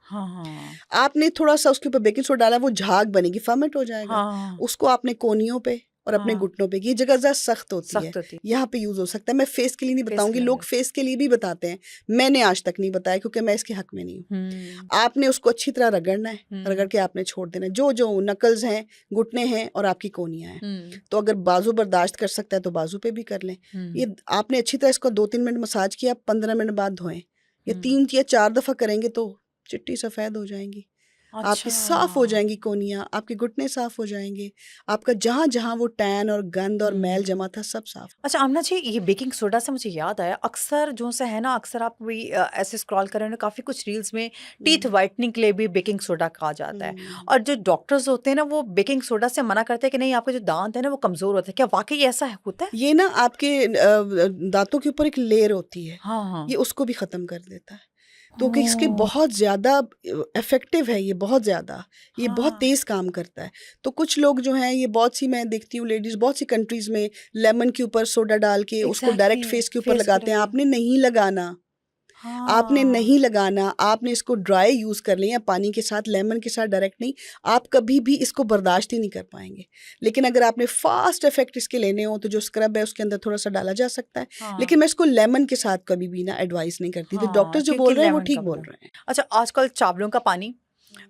आपने थोड़ा सा उसके ऊपर बेकिंग सोडा डाला, वो झाग बनेगी, फर्मेंट हो जाएगा। उसको आपने कोनियों पे और अपने घुटनों पे, ये जगह ज़रा सख्त होती है, यहाँ पे यूज़ हो सकता है। मैं फेस के लिए नहीं बताऊंगी, लोग फेस के लिए भी बताते हैं, मैंने आज तक नहीं बताया क्योंकि मैं इसके हक में नहीं हूँ। आपने उसको अच्छी तरह रगड़ना है, रगड़ के आपने छोड़ देना है। जो जो नकल्स हैं, घुटने हैं और आपकी कोनियाँ हैं, तो अगर बाजू बर्दाश्त कर सकता है तो बाजू पे भी कर लें। ये आपने अच्छी तरह इसको 2-3 मिनट मसाज किया, 15 मिनट बाद धोएं। ये 3 या 4 दफ़ा करेंगे तो चिट्टी सफ़ेद हो जाएंगी। अच्छा। आपकी साफ हो जाएंगी कोनियाँ, आपके घुटने साफ हो जाएंगे, आपका जहाँ जहाँ वो टैन और गंद और मैल जमा था सब साफ। अच्छा आमना जी, ये बेकिंग सोडा से मुझे याद आया, अक्सर जो से है ना, अक्सर आप भी ऐसे स्क्रॉल कर रहे हो, काफ़ी कुछ रील्स में टीथ वाइटनिंग के लिए भी बेकिंग सोडा कहा जाता है, और जो डॉक्टर्स होते हैं ना वो बेकिंग सोडा से मना करते हैं कि नहीं आपके जो दांत है ना वो कमज़ोर होते हैं। क्या वाकई ऐसा होता है? ये ना आपके दांतों के ऊपर एक लेयर होती है, हाँ। ये उसको भी ख़त्म कर देता है। तो कि इसके बहुत ज़्यादा इफ़ेक्टिव है, ये बहुत ज़्यादा, ये बहुत तेज़ काम करता है। तो कुछ लोग जो हैं, ये बहुत सी मैं देखती हूँ लेडीज़ बहुत सी कंट्रीज़ में लेमन के ऊपर सोडा डाल के उसको डायरेक्ट फेस के ऊपर लगाते हैं। आपने नहीं लगाना, आपने नहीं लगाना, आपने इसको ड्राई यूज़ कर लें या पानी के साथ, लेमन के साथ डायरेक्ट नहीं। आप कभी भी इसको बर्दाश्त ही नहीं कर पाएंगे। लेकिन अगर आपने फास्ट इफेक्ट इसके लेने हो तो जो स्क्रब है उसके अंदर थोड़ा सा डाला जा सकता है, लेकिन मैं इसको लेमन के साथ कभी भी ना एडवाइस नहीं करती। तो डॉक्टर्स जो बोल रहे हैं वो ठीक बोल रहे हैं। अच्छा, आजकल चावलों का पानी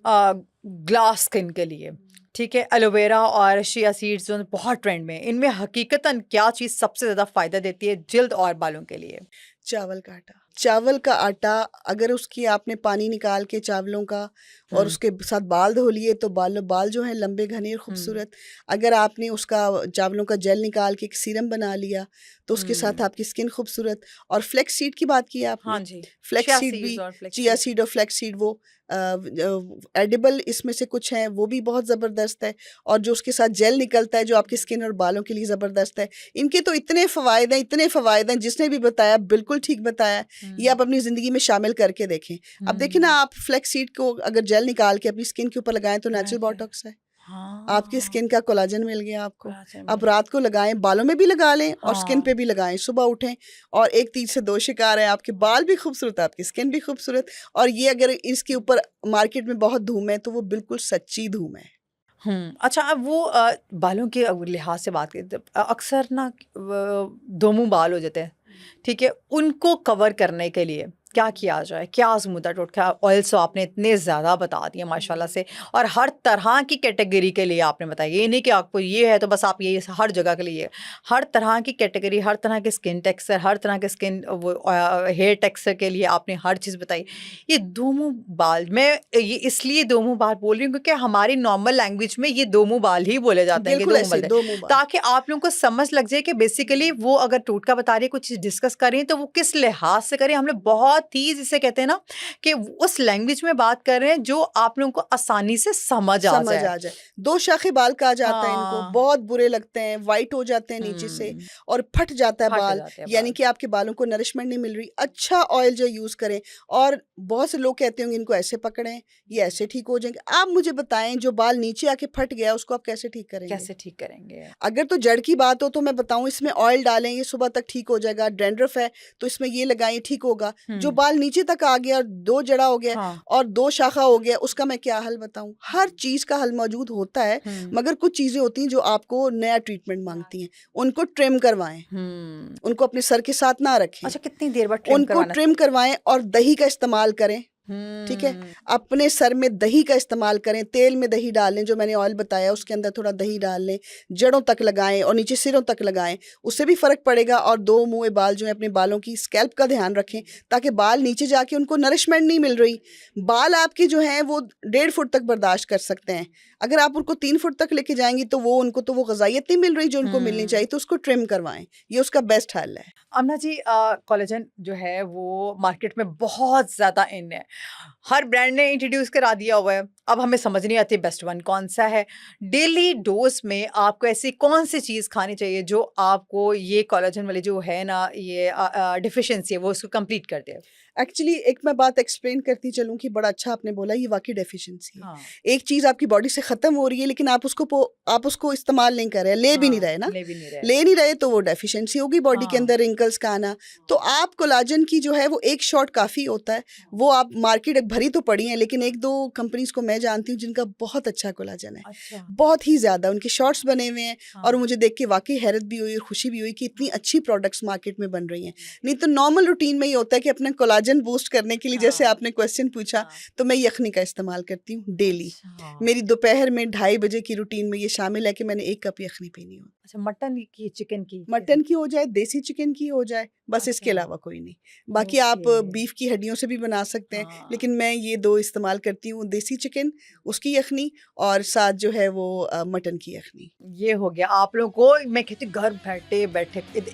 ग्लास स्किन के लिए, ठीक है, एलोवेरा और शिया सीड्स जो बहुत ट्रेंड में, इनमें हकीकतन क्या चीज़ सबसे ज़्यादा फ़ायदा देती है जिल्द और बालों के लिए? चावल का आटा। चावल का आटा अगर उसकी आपने पानी निकाल के चावलों का और उसके साथ बाल धो लिए तो बाल जो हैं लंबे घने खूबसूरत। अगर आपने उसका चावलों का जेल निकाल के एक सीरम बना लिया तो उसके साथ आपकी स्किन खूबसूरत। और फ्लेक्स सीड की बात की आपने। हाँ जी, फ्लेक्स सीड भी, चिया सीड और फ्लेक्स सीड वो एडिबल इसमें से कुछ हैं, वो भी बहुत ज़बरदस्त है। और जो उसके साथ जेल निकलता है जो आपकी स्किन और बालों के लिए ज़बरदस्त है। इनके तो इतने फ़वाइद हैं, जिसने भी बताया बिल्कुल ठीक बताया। ये आप अपनी ज़िंदगी में शामिल करके देखें। अब देखिए ना, आप फ्लेक्स सीड को अगर जेल निकाल के अपनी स्किन के ऊपर लगाएं तो नेचुरल बोटॉक्स है। आपकी स्किन का कोलाजन मिल गया आपको। आप रात को लगाएं, बालों में भी लगा लें और स्किन पे भी लगाएं। सुबह उठें और एक तीर से दो शिकार हैं, आपके बाल भी खूबसूरत, आपकी स्किन भी खूबसूरत। और ये अगर इसके ऊपर मार्केट में बहुत धूम है तो वो बिल्कुल सच्ची धूम है। अच्छा, अब वो बालों के लिहाज से बात करें, अक्सर ना दोमुंह बाल हो जाते हैं, ठीक है, उनको कवर करने के लिए क्या किया जाए? क्या आज़मूदा टोटका? ऑयल्स तो आपने इतने ज़्यादा बता दिए माशाल्लाह से, और हर तरह की कैटेगरी के लिए आपने बताया। ये नहीं कि आपको ये है तो बस आप ये हर जगह के लिए, हर तरह की कैटेगरी, हर तरह के स्किन टेक्सचर, हर तरह के स्किन वो हेयर टेक्सचर के लिए आपने हर चीज़ बताई। ये दोमुंह बाल, मैं ये इसलिए दोमुंह बाल बोल रही हूँ क्योंकि हमारी नॉर्मल लैंग्वेज में ये दोमुंह बाल ही बोले जाते हैं कि दोमुंह बाल, ताकि आप लोगों को समझ लग जाए कि बेसिकली वो अगर टोटका बता रही है, कुछ चीज़ डिस्कस कर रही है तो वो किस लिहाज से करें। हम लोग बहुत ही, जिसे कहते हैं ना कि उस लैंग्वेज में बात कर रहे हैं जो आप लोगों को आसानी से समझ आ जाए। दो शाखे बाल कहा जाता है इनको, बहुत बुरे लगते हैं, वाइट हो जाते हैं नीचे से और फट जाता है बाल, यानी कि आपके बालों को नरिशमेंट नहीं मिल रही। अच्छा ऑयल जो यूज करें। और बहुत से लोग कहते होंगे इनको ऐसे पकड़ें, ये ऐसे ठीक हो जाएंगे। आप मुझे बताएं, जो बाल नीचे आके फट गया उसको आप कैसे ठीक करेंगे? कैसे ठीक करेंगे? अगर तो जड़ की बात हो तो मैं बताऊं, इसमें ऑयल डालें, ये सुबह तक ठीक हो जाएगा। डैंड्रफ है तो इसमें ये लगाएं, ठीक होगा। जो बाल नीचे तक आ गया और दो जड़ा हो गया और दो शाखा हो गया, उसका मैं क्या हल बताऊं? हर चीज का हल मौजूद होता है, मगर कुछ चीजें होती हैं जो आपको नया ट्रीटमेंट मांगती हैं। उनको ट्रिम करवाएं, उनको अपने सर के साथ ना रखें। अच्छा, कितनी देर बाद उनको ट्रिम करवाएं और दही का इस्तेमाल करें। ठीक है, अपने सर में दही का इस्तेमाल करें, तेल में दही डाल लें, जो मैंने ऑयल बताया उसके अंदर थोड़ा दही डाल लें, जड़ों तक लगाएं और नीचे सिरों तक लगाएं, उससे भी फ़र्क पड़ेगा। और दो मुँह बाल जो है, अपने बालों की स्कैल्प का ध्यान रखें ताकि बाल नीचे जाके उनको नरिशमेंट नहीं मिल रही। बाल आपके जो हैं वो 1.5 फुट तक बर्दाश्त कर सकते हैं, अगर आप उनको 3 फुट तक लेके जाएंगी तो उनको तो वो ग़ज़ाइयत नहीं मिल रही जो उनको मिलनी चाहिए, तो उसको ट्रिम करवाएं, ये उसका बेस्ट हल है। अमना जी, कोलेजन जो है वो मार्केट में बहुत ज़्यादा इन है, हर ब्रांड ने इंट्रोड्यूस करा दिया हुआ है, अब हमें समझ नहीं आती बेस्ट वन कौन सा है। डेली डोज में आपको ऐसी कौन सी चीज़ खानी चाहिए जो आपको ये कोलेजन वाली जो है ना, ये डिफिशिएंसी है, वो उसको कंप्लीट कर दे? एक्चुअली एक मैं बात एक्सप्लेन करती चलूँ कि बड़ा अच्छा आपने बोला, ये वाकई डेफिशिएंसी है। एक चीज़ आपकी बॉडी से ख़त्म हो रही है लेकिन आप उसको इस्तेमाल नहीं कर रहे, ले भी नहीं रहे ना, ले नहीं रहे तो वो डेफिशिएंसी होगी बॉडी के अंदर, रिंकल्स का आना। तो आप कोलाजन की जो है वो एक शॉट काफ़ी होता है, वो आप मार्केट भरी तो पड़ी है, लेकिन 1-2 कंपनीज को मैं जानती हूँ जिनका बहुत अच्छा कोलाजन है। अच्छा। बहुत ही ज़्यादा उनके शॉर्ट्स बने हुए हैं। हाँ। और मुझे देख के वाकई हैरत भी हुई और खुशी भी हुई कि इतनी अच्छी प्रोडक्ट्स मार्केट में बन रही हैं। नहीं तो नॉर्मल रूटीन में ये होता है कि अपना कोलाजन बूस्ट करने के लिए, जैसे हाँ। आपने क्वेश्चन पूछा, हाँ। तो मैं यखनी का इस्तेमाल करती हूँ डेली। अच्छा। मेरी दोपहर में 2:30 बजे की रूटीन में ये शामिल है कि मैंने 1 कप यखनी पीनी हो। अच्छा, मटन की, चिकन की? मटन की हो जाए, देसी चिकन की हो जाए, बस इसके अच्छा। अलावा कोई नहीं। बाकी आप ओके। बीफ की हड्डियों से भी बना सकते हैं, हाँ। लेकिन मैं ये 2 इस्तेमाल करती हूँ, देसी चिकन उसकी यखनी और साथ जो है वो मटन की यखनी। ये हो गया आप लोगों को। मैं कहती हूँ घर बैठे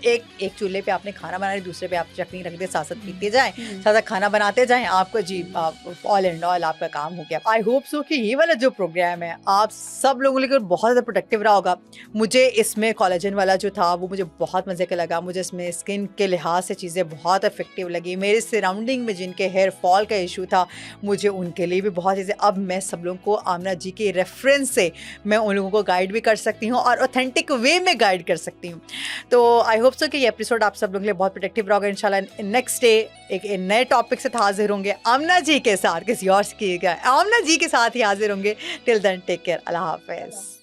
एक चूल्हे पे आपने खाना बना लिया, दूसरे पे आप चटनी रख दे, साथ साथ पीते जाएं, साथ साथ खाना बनाते जाएं, आपको जी ऑल एंड ऑल आपका काम हो गया। आई होप सो कि ये वाला जो प्रोग्राम है आप सब लोगों के लिए बहुत ज़्यादा प्रोटेक्टिव रहा होगा। मुझे इसमें कोलेजन वाला जो था वो मुझे बहुत मज़े का लगा। मुझे इसमें स्किन के लिहाज से चीज़ें बहुत इफेक्टिव लगी। मेरे सराउंडिंग में जिनके हेयर फॉल का इशू था, मुझे उनके लिए भी बहुत चीज़ें, अब मैं सब लोगों को आमना जी के रेफरेंस से मैं उन लोगों को गाइड भी कर सकती हूँ और ऑथेंटिक वे में गाइड कर सकती हूँ। तो आई होप सो कि ये एपिसोड आप सब लोगों के लिए बहुत प्रोटेक्टिव रहोगा। इंशाल्लाह नेक्स्ट डे एक नए टॉपिक से हाजिर होंगे आमना जी के साथ, किसी और की आमना जी के साथ ही हाजिर होंगे। टिल देन टेक केयर, अल्लाह हाफिज़।